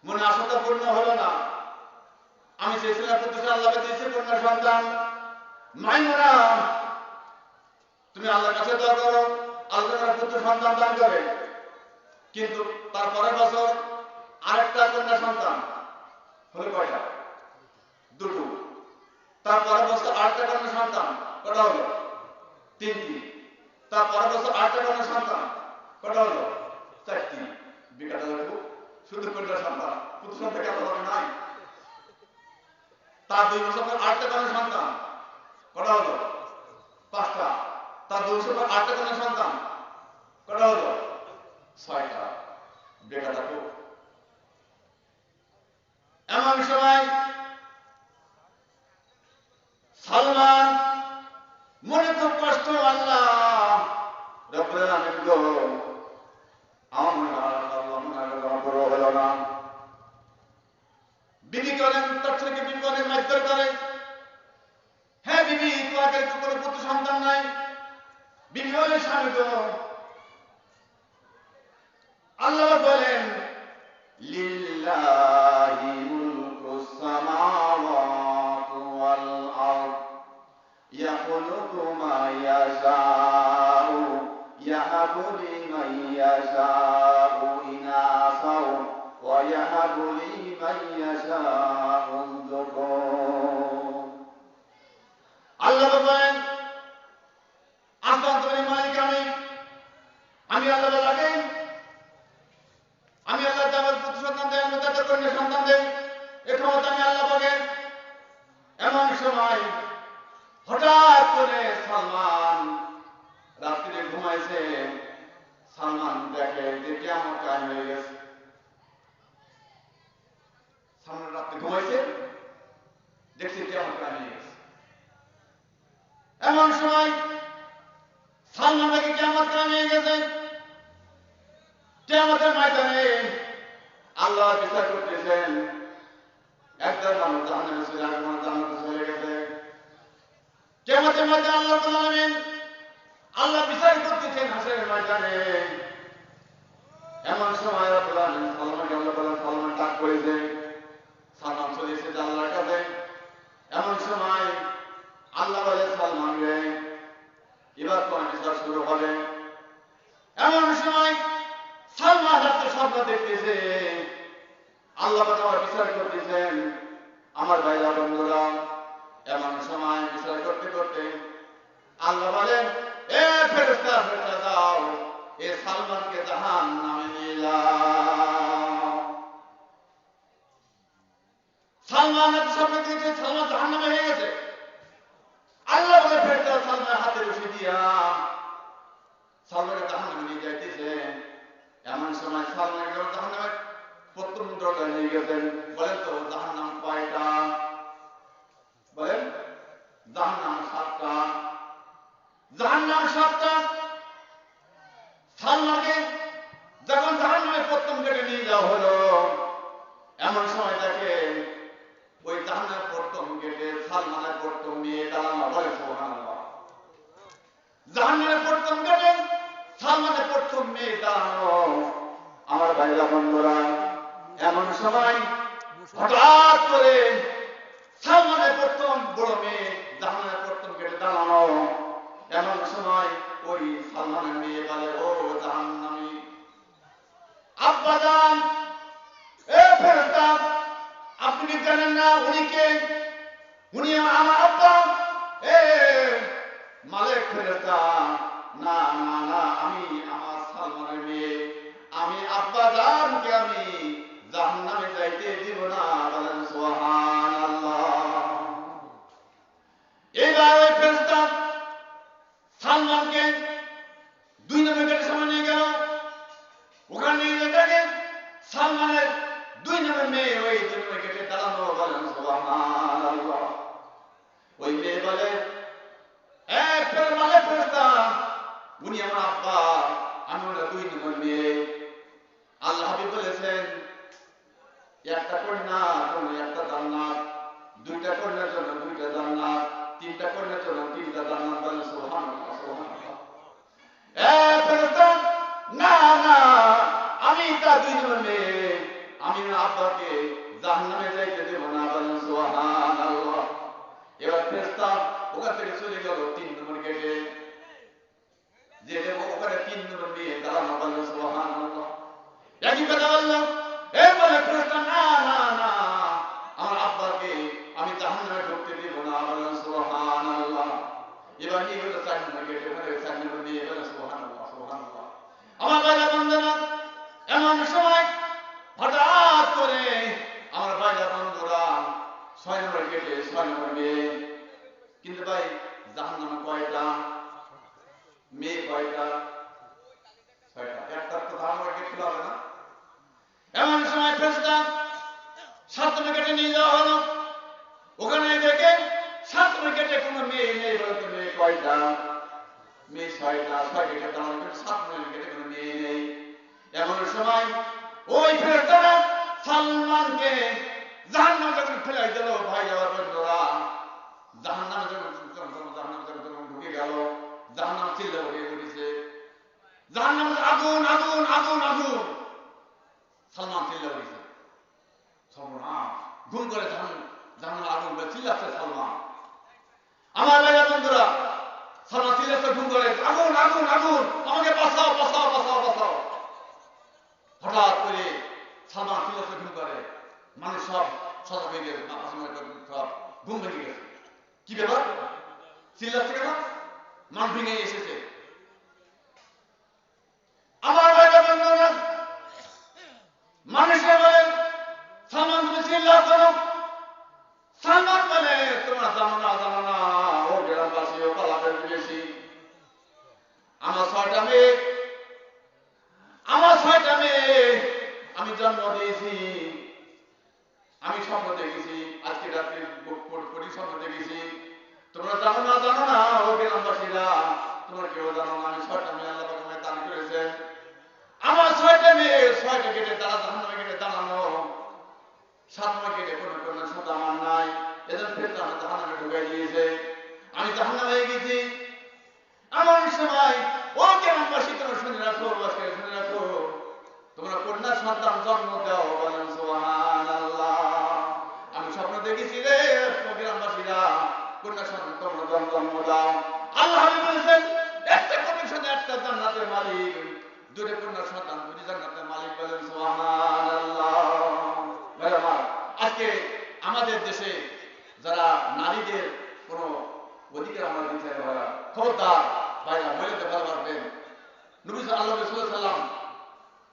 মনে আশাটা পূর্ণ হলো না আমি চেয়েছিলাম পুত্র আল্লাহকে দিয়েছি কন্যা সন্তান মাইমুনা তুমি আল্লাহর কাছে দোয়া করো আল্লাহ পুত্র সন্তান দান করে কিন্তু তার পরের বছর আরেকটা কন্যা সন্তান হলো কয়টা? দুটো। তার পরের বছর আরেকটা কন্যা সন্তান, কটা হলো? তিনটি। তার পরের বছর আরেকটা কন্যা সন্তান, কটা হলো? চারটি। বিকাটা দেখো শুধু কন্যা সন্তান, পুত্র সন্তান কেন নাই? তার 2 বছর পর আরেকটা কন্যা সন্তান, কটা হলো? 5টা। তার 2 বছর পর আরেকটা কন্যা সন্তান, কটা হলো? 6টা। বিকাটা দেখো। এমন সময় সালমান মনে খুব কষ্ট, আল্লাহ রব্বুল আলামিন গো, আমার বড় হলো না। বিবি করেন তার থেকে বিবি অনেক মাইদার করে, হ্যাঁ বিবি তোমাকে তো কোনো পুত্র সন্তান নাই। বিবি বলে স্বামী গো, আল্লাহ বলেন লিল্লাহি মুলকুস সামাওয়াতি ওয়াল আরদ ইয়াখলুকু মা ইয়াশাউ ইয়াহাবু লিমান ইয়াশাউ ইনাসাও ওয়া ইয়াহাবু লিমান ইয়াশাউ যুকুর। আল্লাহ বলেন আসমান জমিনের মালিক আমি আল্লাহ লাগে, আমি আল্লাহ যাবার পুত্র সন্তান দেয়, আমি তাদের কন্যা সন্তান দেই, এ ক্ষমতা আমি আল্লাহ পাকে। এমন সময় হঠাৎ করে সালমান রাত্রে ঘুমাইছে, সালমান দেখে যে কিয়ামত কায়েম হয়ে গেছে। সালমান রাত্রে ঘুমাইছে, দেখছে কিয়ামত কায়েম হয়ে গেছে। এমন সময় সালমান দেখে কিয়ামত কায়েম হয়ে গেছে। কিয়ামতের ময়দানে আল্লাহ বিচার করতেছেন, একজন মানুষ জাহান্নামে ছিল, আরেক মানুষ জান্নাতে চলে গেছে। কিয়ামতের ময়দানে আল্লাহ রাব্বুল আলামিন আল্লাহ বিচার করতেছেন হাসরের ময়দানে। এমন সময় রাব্বুল আলামিন সালমানকে আল্লাহ বলেন, সালমান ডাক করেছে, সালমান চলে এসেছে আল্লাহর কাছে। এমন সময় আল্লাহ বলে, সালমান রে এবার তোমার বিচার শুরু হবে। এমন সময় সালমান রাত্রে স্বপ্ন দেখতেছে, আল্লাহ আমার বিচার করতেছেন। আমার ভাইরা বন্ধুরা, এমন সময় বিচার করতে করতে আল্লাহ বলেন, এ ফেরেশতা ফেরেশতা যাও, এ সালমানকে জাহান্নামে নিয়ে যাও। সালমান এত স্বপ্ন দেখেছে, সালমান জাহান্নামে হয়ে গেছে। আল্লাহ বলে ফেরেশতা সালমানের হাতে রশি দিয়া সালমানকে জাহান্নামে নিয়ে যাইতেছে। এমন সময় সালমান জাহান্নামের প্রথম দরজায় নিয়ে গেছেন। বলেন তো জাহান্নাম কয়টা? বলেন জাহান্নাম 7টা। জাহান্নাম 7টা। সালমানকে যখন জাহান্নামের প্রথম গেটে নিয়ে যাওয়া হলো, এমন সময় দেখে ওই জাহান্নামের প্রথম গেটে সালমানের প্রথম মেয়ে দাঁড়ানো। বলে সুবহানাল্লাহ। জাহান্নামের প্রথম গেটে সালমানের প্রথম মেয়ে দাঁড়ানো। আমার ভাইরা বন্ধুরা, এমন সময় হঠাৎ করে সালমানের প্রথম বড় মেয়ে জাহান্নামের প্রথম গেটে দাঁড়ানো। এমন সময় ওই সালমানের মেয়ে বলে, ও জাহান্নামী আব্বা জান, এ ফেরেশতা আপনি কি জানেন না উনি কে? উনি আমার আব্বা। এ মালিক ফেরেশতা, না না না, আমি আমার সালমানের মেয়ে, আমি আব্বা জানকে আমি জাহান্নামে যাইতে দিব না। বলেন সুবহানাল্লাহ। এবার ওই ফেরেশতা সালমানকে 2 নম্বর গেটের সামনে নিয়ে গেল। ওখানে নিয়ে গেলে সালমানের 2 নম্বর মেয়ে ওই 2 নম্বর গেটে দাঁড়ানো। বলেন সুবহানাল্লাহ। ওই মেয়ে বলে, মালিক ফেরেশতা উনি আমার আব্বা, আমি ওনার 2 নম্বর মেয়ে। আল্লাহ হাবিব বলেছেন, একটা কন্যা জন্য একটা জান্নাত, 2টা কন্যার জন্য 2টা জান্নাত, 3টা কন্যার জন্য 3টা জান্নাত। বলেন সুবহানাল্লাহ সুবহানাল্লাহ। ফেরেশতা, না না, আমি তার 2 নম্বর মেয়ে, আমি আব্বাকে জাহান্নামে যাইতে দেব না। বলেন সুবহানাল্লাহ। এবার ফেরেশতা ওখান থেকে চলে গেল 3 নম্বর গেটে, যে ওখানে 3 নম্বর মেয়ে দাঁড়ানো। বলেন সুবহানাল্লাহ। একই কথা বললাম, বলে ফেরেশতা, না না না, কেটে 6 নম্বর মেয়ে। কিন্তু ভাই জাহান্নামে কয়টা মেয়ে? কয়টা? 6টা। একটা তো জাহান্নামে গেট খোলা হবে না। এমন সময় ফেরেশতা 7 নম্বর গেটে নিয়ে যাওয়া হলো। ওখানে দেখে 7 নম্বর গেটে কোনো মেয়ে নেই। বলতে মেয়ে কয়টা? মেয়ে 6টা। 6 গেটে দাঁড়ানো, কিন্তু 7 নম্বর গেটে কোনো মেয়ে নেই। এমন সময় ওই ফেরেশতারা সালমানকে জাহান্নামে যখন ফেলাই দিল, ভাই আমার বন্ধুরা, জাহান্নামে যখন ঢুকে গেল, জাহান্নাম চিল্লা উঠে উঠেছে, জাহান্নামে আগুন আগুন আগুন আগুন। সালমান চিল্লা উঠেছে, সর্বনাশ, ঘুম করে জাহান্নামে আগুন করে চিল্লাচ্ছে সালমান। আমার ভাইয়া বন্ধুরা, সালমান চিল্লাচ্ছে ঘুম করে, আগুন আগুন আগুন, আমাকে বাঁচাও বাঁচাও বাঁচাও বাঁচাও। হঠাৎ করে সালমান চিল্লাচ্ছে ঘুম করে, মানুষ সব সজাগ হয়ে গেছে, সব ঘুম ভেঙে গেছে। কি ব্যাপার? চিল্লাচ্ছে কেন? মান ভেঙে এসেছে। আমার ভাইরা বন্ধুরা, মানুষে বলে সালমান তুমি চিল্লাও কেন? সালমান বলে তোমরা জানো না জানো না, ও গ্রামবাসী ও পালাদের বিদেশি, আমার 6টা মেয়ে, আমার 6টা মেয়ে আমি জন্ম দিয়েছি। আমি স্বপ্ন দেখেছি, আজকে রাত্রে করি স্বপ্ন দেখেছি। তোমরা জানো না জানো না, ও গ্রামবাসীরা, তোমরা কেউ জানো না আমি 6টা মেয়ে আল্লাহ পাক আমায় দান করেছেন। আমার 6টা মেয়ে 6টা গেটে তারা জাহান্নামে গেটে দাঁড়ানো, 7 নম্বর গেটে কোনো কন্যা সন্তান আমার নাই। এদের ফেরত আমার জাহান্নামে ঢুকাই দিয়েছে, আমি জাহান্নামে হয়ে গেছি। এমন সময় ও গ্রামবাসী তোমরা শুনে রাখো, আজকে শুনে রাখো, তোমরা কন্যা সন্তান জন্ম দাও, বলেন সুবহানাল্লাহ। আমি স্বপ্ন দেখেছি রে গ্রামবাসীরা, কন্যা সন্তান তোমরা জন্ম দাও। আল্লাহ বলেছেন একটা কন্যা সন্তান একটা জান্নাতের মালিক, দুটো কন্যা সন্তান দুটি জান্নাতের মালিক, বলেন সুবহানাল্লাহ। ভাই আমার, আজকে আমাদের দেশে যারা নারীদের কোনো অধিকার আমরা দিতে ভাইরা, খবরদার ভাইরা, মহিলাদের ভালোবাসবেন। নবী আল্লাহ রাসূল সাল্লাম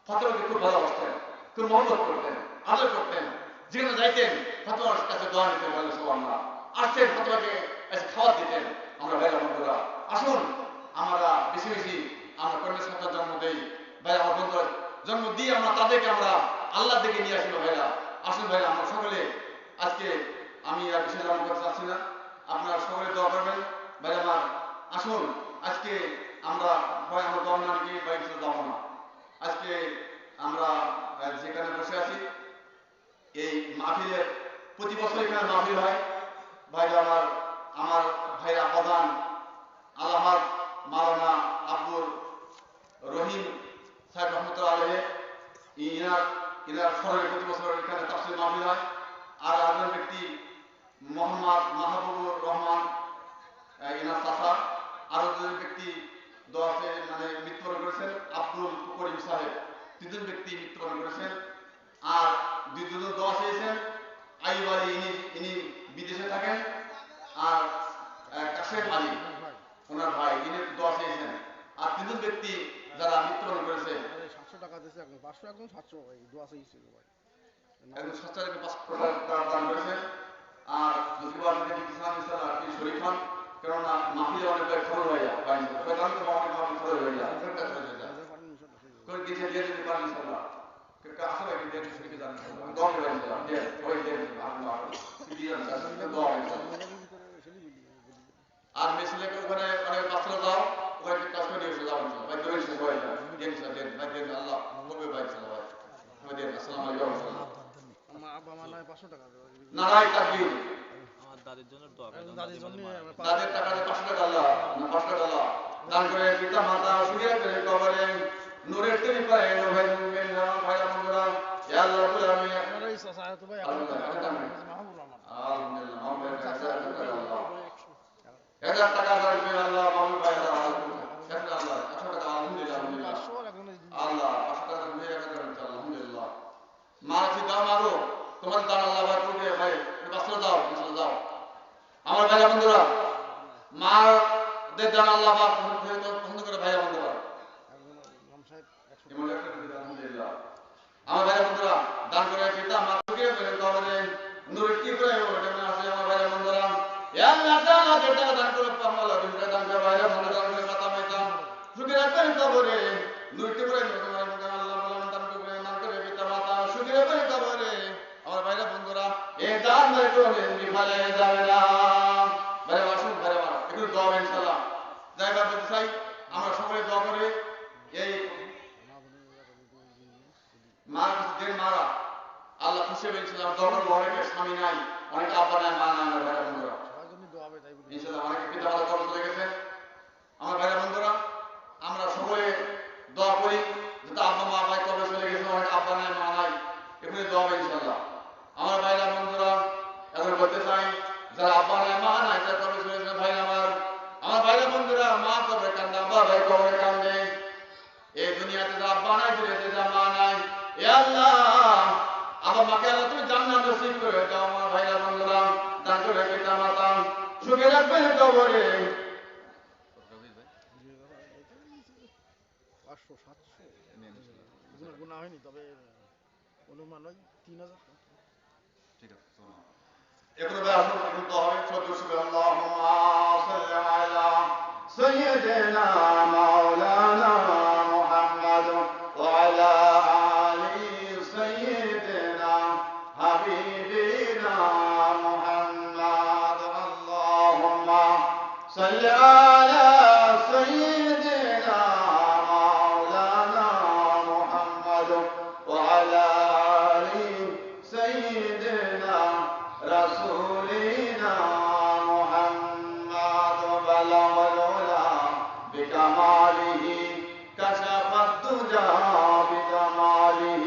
ফাতেমাকে খুব ভালোবাসতেন, খুব মহব্বত করতেন, আদর করতেন। যেখানে যাইতেন ফাতেমার কাছে দোয়া নিতেন, বলেন সুবহানাল্লাহ। আসতেন ফাতেমাকে এসে খাবার দিতেন। আমরা ভাইরা বন্ধুরা, আসুন আমরা বেশি বেশি আমরা কন্যা সন্তান জন্ম দেই। ভাই আমার বন্ধুরা, জন্ম দিয়ে আমরা তাদেরকে আমরা আল্লাহর দিকে নিয়ে আসবো। ভাইরা আসুন, ভাইরা আমরা সকলে আজকে, আমি আর বেশি জানা করতে চাচ্ছি না, আপনারা সকলে দোয়া করবেন। ভাই আমার আসুন, আজকে আমরা ভয় আমরা দম না গিয়ে বাইরে যাব না। আজকে আমরা যেখানে বসে আছি, এই মাহফিলের প্রতি বছর এখানে মাহফিল হয়। ভাইরা আমার ভাইরা প্রধান আল্লাহাদ মাওলানা আব্দুর রহিম সাহেব রহমতুল্লাহ আলাইহি, ইনার স্মরণে প্রতি বছর এখানে তাফসীর মাহফিল হয়। আর একজন ব্যক্তি মোহাম্মদ মাহবুবুর রহমান, ইনার চাচা। আরো দুজন ব্যক্তি দোয়াতে মানে মৃত্যুবরণ করেছেন, আব্দুল করিম সাহেব, 3জন ব্যক্তি মৃত্যুবরণ করেছেন। আর 2জন দোয়া চেয়েছেন, আইয়ুব আলী, ইনি বিদেশে থাকেন। আর কাশেম আলী ওনার ভাই, ইনি দোয়া চেয়েছেন। আর 3জন ব্যক্তি যারা মৃত্যুবরণ করেছে, 700 টাকা দিয়েছে, একদম 500, একদম 700 ভাই দোয়া চাইছিল ভাই, একজন 500 টাকা দান করেছেন। আর জুকিবার থেকে কিসান ইসলাম আর কি শরীফ খান, কেননা মাহফিলে অনেক খবর হয়ে যায়, শয়তান তো অনেক খবর হয়ে যায়, ফেরত হয়ে যায় করে দিতে দিয়ে দিতে পারেন ইনশাআল্লাহ। আসলে কি দিয়ে শরীফে জানেন দোয়া করে ইনশাআল্লাহ, দিয়ে ওই দিয়ে আল্লাহ কি দিয়ে দোয়া ইনশাআল্লাহ। আর মেসিলেকে ওখানে অনেক বাচ্চারা যাও, ওখানে কাজ করে নিয়ে যাও ইনশাআল্লাহ। ভাই দোয়া ইনশাআল্লাহ হয় দিয়ে ইনশাআল্লাহ দেন, ভাই দেন, আল্লাহ হবে ভাই ইনশাআল্লাহ। ভাই দেন। আসসালামু আলাইকুম। আমার আব্বা আমার নয় 500 টাকা নারাই তাকবীর। আমার দাদির জন্য দোয়া করবেন, দাদির জন্য তাদের টাকা 500 টাকা আল্লাহ, না 500 টাকা আল্লাহ দান করে পিতা মাতা সুখে করে কবরে নূরের তৈরি করে ভাই মুমিন ভাইরা বন্ধুরা, ইয়া আল্লাহ রাব্বুল আলামিন। আমার এই চাচা তো ভাই মাহবুব রহমান, আলহামদুলিল্লাহ, মাহবুব চাচা আল্লাহ 1000 টাকা রাখবেন আল্লাহ, মাহবুব ভাই আল্লাহ 1000 আল্লাহ 100 টাকা আলহামদুলিল্লাহ, আলহামদুলিল্লাহ 500 একদম আল্লাহ 500 টাকা দিয়ে 1000 আলহামদুলিল্লাহ। মারছি দাও মারো, তোমার দান আল্লাহ ভাই করবে, ভাই বাসরা দাও ইনশাআল্লাহ দাও। আমার ভাইরা বন্ধুরা, মাদের দান আল্লাহ পাক পছন্দ করে। ভাইরা বন্ধুরা, ইমাম সাহেব 100 আলহামদুলিল্লাহ। আমার ভাইরা বন্ধুরা, দান করে পিতা মাতাকে করে কবরে নূরের কি করে ওটা আছে। আমার ভাইরা আল্লাহ তাআলা যেটা দান করে পাওয়ালা দুইটা দান করে বাইরে ভালো দান করে কথা মাইতাম সুখে রাখবেন কবরে নুরতে করে আল্লাহ বলেন দান করে পিতা মাতা সুখে রাখবেন কবরে আমার বাইরে বন্ধুরা এই দান ধরে করে বিফলে যাবে না বাইরে আসুন বাইরে একটু দোয়া ইনশাআল্লাহ জায়গা বলতে চাই আমরা সকলে দোয়া করে এই যে মারা আল্লাহ খুশি হয়েছিলাম তখন অনেকের স্বামী নাই অনেক আব্বা নাই মা নাই আমার ভাইরা বন্ধুরা ইনশাআল্লাহ অনেকে পিতা মাতা কবর চলে গেছেন আমার ভাইরা বন্ধুরা আমরা সকলে দোয়া করি যাতে আব্বা মা ভাই কবর চলে গেছে অনেক আব্বা নাই মা নাই এখানে দোয়া হবে ইনশাআল্লাহ আমার ভাইরা বন্ধুরা এখন বলতে চাই যারা আব্বা নাই মা নাই যারা কবর চলে গেছে ভাই আমার ভাইরা বন্ধুরা মা কবরে কান্দে আব্বা ভাই কবরে কান্দে এই দুনিয়াতে যা আব্বা নাই দুনিয়াতে যা মা নাই এ আল্লাহ আবার মাকে আল্লাহ তুমি জান্নাত নসিব করে দাও আমার ভাইরা বন্ধুরা দান করে পিতা মাতা সুখে রাখবেন কবরে 500-700 গুণা হয়নি তবে অনুমান হয় 3000 ঠিক আছে এখন আসুন এখন তো হবে 14 আল্লাহুম্মা সাল্লি আলা সাইয়্যিদিনা মাওলানা মুহাম্মদ ওয়া আলা আলি সাইয়্যিদিনা হাবিবিনা মুহাম্মদ আল্লাহুম্মা সাল্লি আলা সাইয়্যিদিনা মাওলানা মুহাম্মদ ওয়া আলা আলি সাইয়্যিদিনা رسولنا محمد بلغ العلا بكماله كشف الدجى بجماله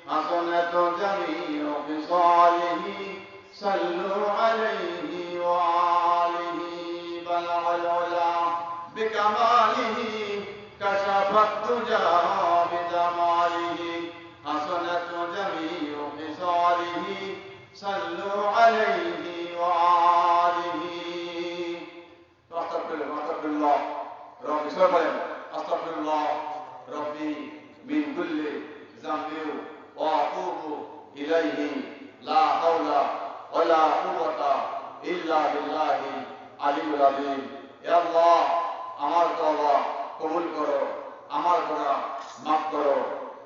حسنت جميع خصاله صلوا عليه وآله بلغ العلا بكماله كشف الدجى بجماله حسنت جميع خصاله صلوا عليه وآله أستغفر الله ربي سبحانه أستغفر الله ربي من كل ذنب وأتوب إليه لا حول ولا قوة إلا بالله العلي العظيم يا الله আমার তওবা কবুল করো আমার গুনাহ মাফ করো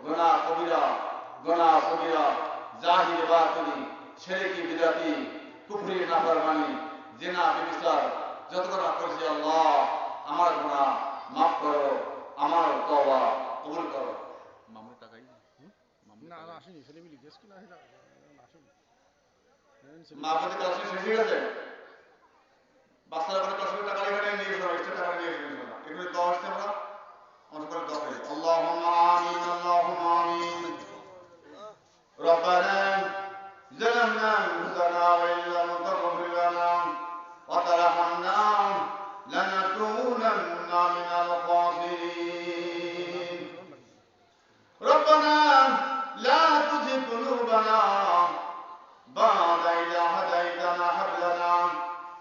গুনাহ কবিরা গুনাহ সগীরা জাহির বাতিনি শিরকি বিদআতি কুফরি নাফরমানি জিনা ব্যভিচার যত গুনাহ করেছি আল্লাহ আমার গুনাহ মাফ করো আমার তওবা কবুল করো মামুর টাকাই না আসেনি ছেলেমিলি গেছ কিনা সেটা আসেনি মা বাবা কাছে শেষ হয়ে গেছে বাচ্চারা করে 10 টাকা এখানে নিয়ে এসো এক্সট্রা টাকা নিয়ে এসো এগুলো তো আসছে আমরা সকলে দোয়া করি আল্লাহুম্মা আমিন আল্লাহুম্মা আমিন ربنا ظلمنا أنفسنا وإن لم تغفر لنا وترحمنا لنكونن من الخاسرين ربنا لا تزغ قلوبنا بعد إذ هديتنا هب لنا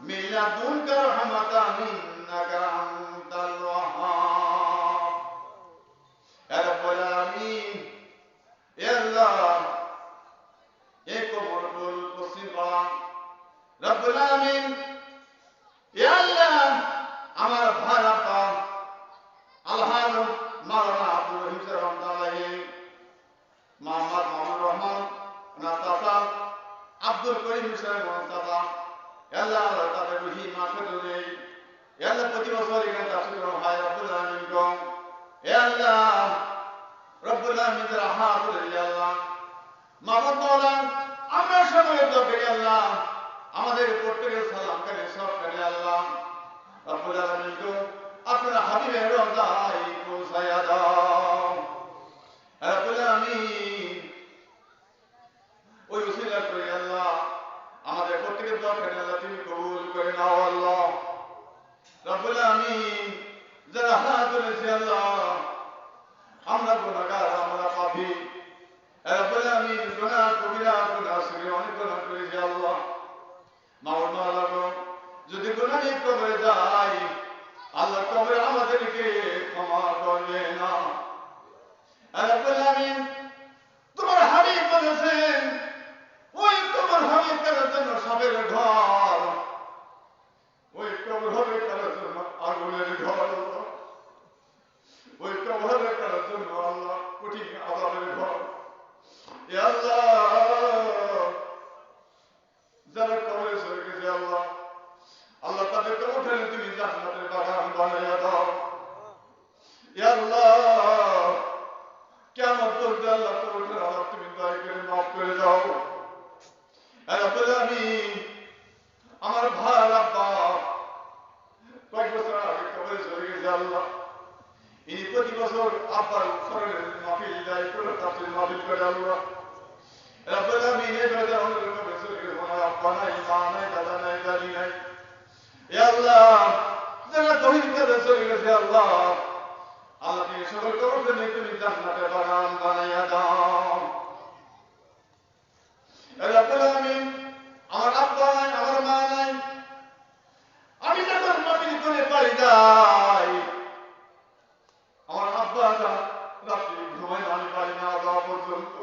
من لدنك رحمة إنك أنت الوهاب يا رب العالمين يا الله एक मुरकुल कुसिबा रब्बुल आमीन या अल्लाह আমার ভাড়াপা আলহান মাওলানা আব্দুল রহিম সাহেব রহমাতুল্লাহি মোহাম্মদ মামুনুর রহমান নাসাফা আব্দুল করিম সাহেব নাসাফা আল্লাহ আল্লাহ তাদের রুহি মাফির নেই আল্লাহ প্রতি বছর এখানে তাফসীর হয় রব্বুল আমিন কো ইয়া আল্লাহ রব্বুল আমিন রাহাতুল আল্লাহ মাবুদ মাওলা আমরা সকলে দোয়া করি আল্লাহ আমাদের প্রত্যেকের সালাম করে সব করে আল্লাহ রব্বুল আলামিন কো আপনার হাবিবের রওজায় পৌঁছায়া দাও রব্বুল আলামিন ওই উসিলা করে আল্লাহ আমাদের প্রত্যেকের দোয়া করে আল্লাহ তুমি কবুল করে নাও আল্লাহ রব্বুল আলামিন যারা হাত তুলেছে আল্লাহ আমরা গুনাহগার আমরা পাপী রব্বুল আমিন গুনাহ কবিরা গুনাহ সগীরা অনেক গুনাহ করেছি আল্লাহ মাওলানা মাওলা গো যদি গুনাহ নিয়ে কবরে যাই আল্লাহ কবরে আমাদেরকে ক্ষমা করবে না রব্বুল আমিন তোমার হাবিব বলেছেন ওই তোমার হাবিব করার জন্য সবের ঘর যারা কবরে চলে গেছে আল্লাহ, আল্লাহ তাদেরকে উঠে তুমি জান্নাতের বাগান বানাইয়া দাও। ইয়া আল্লাহ, কিয়ামত পর্যন্ত আল্লাহ কবরের আযাব তুমি দয়া করে মাফ করে দাও। ইয়া রাব্বুল আলামিন, আমার ভাই আব্বা কয়েক বছর আগে কবরে চলে গেছে আল্লাহ, ইনি প্রতি বছর আব্বার স্মরণের মাহফিল যায় করে, তাফসীর মাহফিল করে আল্লাহ। রাব্বুল আলামিন এই বেলা আমাদের কবরে চলে গেছে, আমার আব্বা নাই, মা নাই, দাদা নাই, দাদি নাই। ইয়া আল্লাহ, যারা গহীন কবরে চলে গেছে আল্লাহ, আল্লাহ তুমি সকল কবরকে নিয়ে তুমি জান্নাতের বাগান বানাইয়া দাও। ইয়া রাব্বুল আলামিন, আমার আব্বা নাই, আমার মা নাই, আমি যখন মাটির কোণে বাড়ি যাই, আমার আব্বা রাত্রি ঘুমাই না, আমি বাড়ি না যাওয়া পর্যন্ত।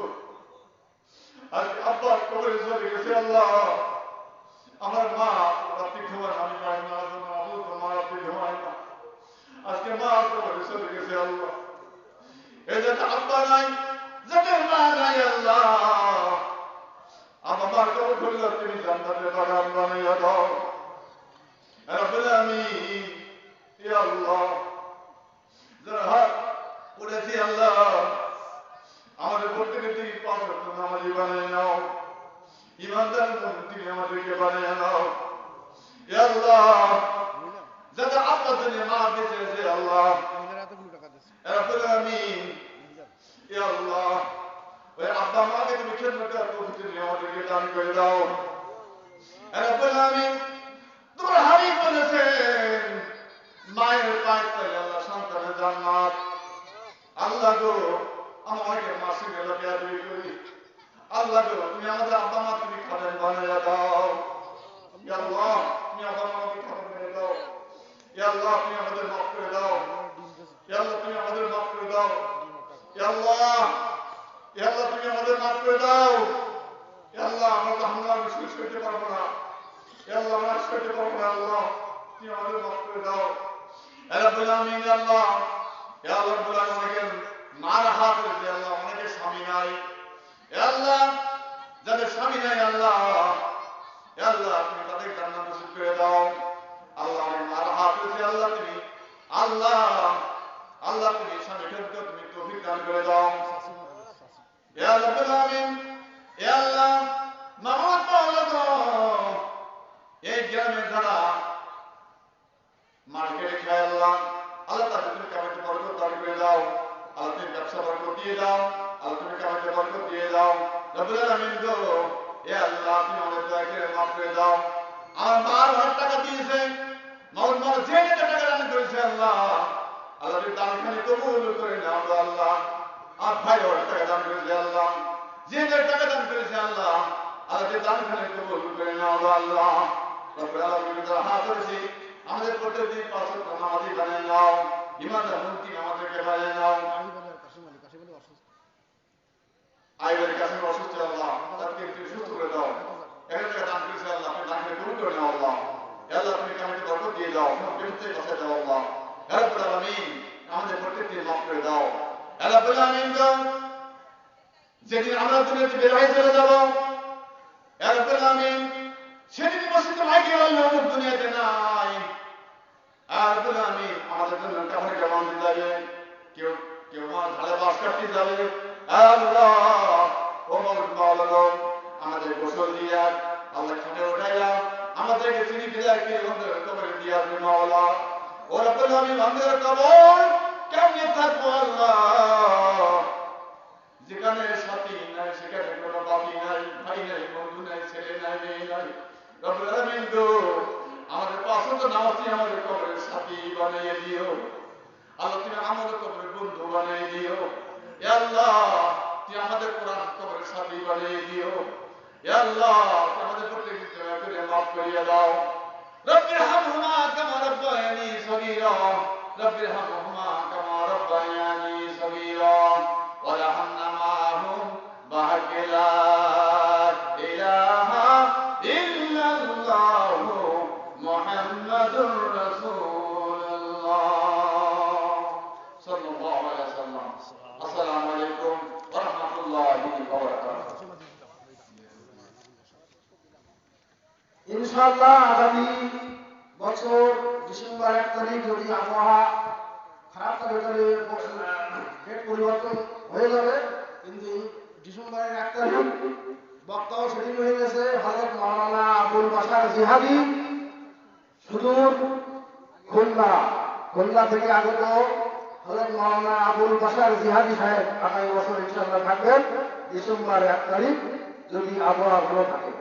আজকে আব্বা কবরে চলে গেছে আল্লাহ, আমার মা রাত্রি ঘুমায়, আমি বাড়ি না জন্য আবু তো মা রাত্রি ঘুমায় না, আজকে মা কবরে চলে গেছে আল্লাহ। এই যে আব্বা নাই, যাদের মা নাই আল্লাহ, আমার মার কবর খুললে তুমি জান্নাতের বাগান বানাইয়া দাও। রাব্বুল আলামিন, ইয়া আল্লাহ, যারা হাত উঠেছি আল্লাহ, আমাদের প্রত্যেকে তুমি পাঁচ ওয়াক্ত নামাজি বানিয়ে নাও, ইমানদার তুমি আমাদেরকে বানিয়ে নাও। ইয়া আল্লাহ, যারা আপনার জন্য মাফ দিয়েছে আল্লাহ, এতগুলো টাকা দিচ্ছে রাব্বুল আলামিন, ইয়া আল্লাহ, ওই আব্বা মাকে তুমি খেদমত করার তৌফিক তুমি আমাদেরকে দান করে দাও। রাব্বুল আলামিন, তোমার হাবিব বলেছেন মায়ের পায়ের তলে আল্লাহ সন্তানের জান্নাত। আল্লাহ গো, আমাকে মাসে গেলে বেয়াদবি করি, আল্লাহ গো তুমি আমাদের আব্বা মা তুমি খাবেন বানাইয়া দাও। ইয়া আল্লাহ, তুমি আব্বা মাকে খাবেন বানিয়ে দাও। ইয়া আল্লাহ, তুমি আমাদের মাফ করে দাও। ইয়া আল্লাহ, তুমি আমাদের মাফ করে দাও। ইয়া আল্লাহ, ইয়া আল্লাহ, তুমি আমাদের মাফ করে দাও। ইয়া আল্লাহ, আমরা জাহান্নাম শেষ করতে পারবো না। ইয়া আল্লাহ, আমরা শেষ করতে পারবো না। আল্লাহ, তুমি আমাদের মাফ করে দাও। ইয়া রাব্বুল আলামিন, ইয়া আল্লাহ, ইয়া আল্লাহ রাব্বুল আলামিন, অনেকে মার হাত হয়েছে আল্লাহ, অনেকে স্বামী নাই। ইয়া আল্লাহ, যাদের স্বামী নাই আল্লাহ, ইয়া আল্লাহ তুমি তাদের জান্নাত নসিব করে দাও। আল্লাহ, অনেক মার হাত হয়েছে আল্লাহ, তুমি আল্লাহ, আল্লাহ তুমি স্বামী ফেরত তুমি তৌফিক দান করে দাও। ইয়া রাব্বুল আলামিন, ইয়া আল্লাহ, মামুদ মাওলা গো, এই গ্রামে যারা মার্কেটে খায় আল্লাহ, আল্লাহ তাদের তুমি কামাইতে বরকত দান করে দাও। আল্লাহ তুমি ব্যবসা বরকত দিয়ে দাও। আল্লাহ তুমি কামাইতে বরকত দিয়ে দাও। রাব্বুল আলামিন গো, ইয়া আল্লাহ তুমি আমাদের দয়া করে মাফ করে দাও। আমার মার অনেক টাকা দিয়েছে, মাওলানা মার যে টাকা দান করেছে আল্লাহ, আল্লাহ তুমি দানখানি কবুল করে নাও গো আল্লাহ। আর ভাই অনেক টাকা দান করেছে আল্লাহ, যে টাকা দান করেছে আল্লাহ, আল্লাহ তুমি দানখানি কবুল করে নাও গো আল্লাহ। রাব্বুল আলামিন, যারা হাত ধরেছি আমাদের প্রত্যেকদিন পাঁচ ওয়াক্ত নামাজি বানিয়ে নাও, ইমানদার মুক্তি আমাদেরকে বানিয়ে নাও। আইবের কাছে অসুস্থ আল্লাহ, তাদেরকে তুমি সুস্থ করে দাও। এখান থেকে দান করেছে আল্লাহ, তুমি দানকে কবুল করে নাও আল্লাহ। আল্লাহ তুমি কামাইতে বরকত দিয়ে দাও, বিপদে বাঁচিয়ে দাও আল্লাহ। ইয়া রাব্বুল আলামিন, আমাদের প্রত্যেককে মাফ করে দাও। ইয়া রাব্বুল আলামিন গো, যেদিন আমরা দুনিয়াতে বের হয়ে চলে যাব, ইয়া রাব্বুল আলামিন, সেদিন বসিত ভাগ্যে আল্লাহ দুনিয়াতে নাই। ইয়া রাব্বুল আলামিন, আমাদের জন্য কাফনে কেমন যাবে, কেউ কেউ আমার ঢালে বাস কাটতে যাবে। আল্লাহ, ও মাওলা গো, আমাদের গোসল দিয়া আল্লাহ খাটে উঠাইয়া আমাদেরকে চিনি ফিরে কি আমাদের কবরে দিয়া আসবে মাওলা। ও রাব্বুল আলামিন, আমাদের কবর কেমনে থাকবো আল্লাহ, যেখানে সাথী নাই, সেখানে কোনো বাকি নাই, ভাই নাই, বন্ধু নাই, ছেলে নাই, মেয়ে নাই। রাব্বুল আলামিন গো, আমাদের পাঁচ ওয়াক্ত নামাজি আমাদের কবরের সাথী বানিয়ে দিও। আল্লাহ তুমি আমাদের কবরের বন্ধু বানিয়ে দিও। ইয়া আল্লাহ, তুমি আমাদের কোরআন কবরের সাথী বানিয়ে দিও। ইয়া আল্লাহ, তুমি আমাদের প্রত্যেককে দয়া করে মাফ করিয়ে দাও। রব্বির হামহুমা কামা রাব্বায়ানি সগীরা, রব্বির হামহুমা কামা রাব্বায়ানি সগীরা, ওয়ারহামনা মাহুম বাহাকিলা ইলাহা ইল্লাল্লাহু মুহাম্মাদুর রাসূলুল্লাহ সাল্লাল্লাহু আলাইহি ওয়াসাল্লাম। আসসালামু আলাইকুম ওয়া রাহমাতুল্লাহি ওয়া বারাকাতুহু। ইনশাআল্লাহ আগামী বছর ডিসেম্বর 1 তারিখ যদি আবহাওয়া খারাপ থাকে তাহলে ডেট পরিবর্তন হয়ে যাবে, কিন্তু ডিসেম্বরের 1 তারিখ বক্তাও সেদিন হয়ে গেছে হযরত মাওলানা আবুল বাশার জিহাদি সুদূর খুলনা থেকে আগত হযরত মাওলানা আবুল বাশার জিহাদি সাহেব আগামী বছর ইনশাআল্লাহ থাকবেন ডিসেম্বর 1 তারিখ যদি আবহাওয়া ভালো থাকে।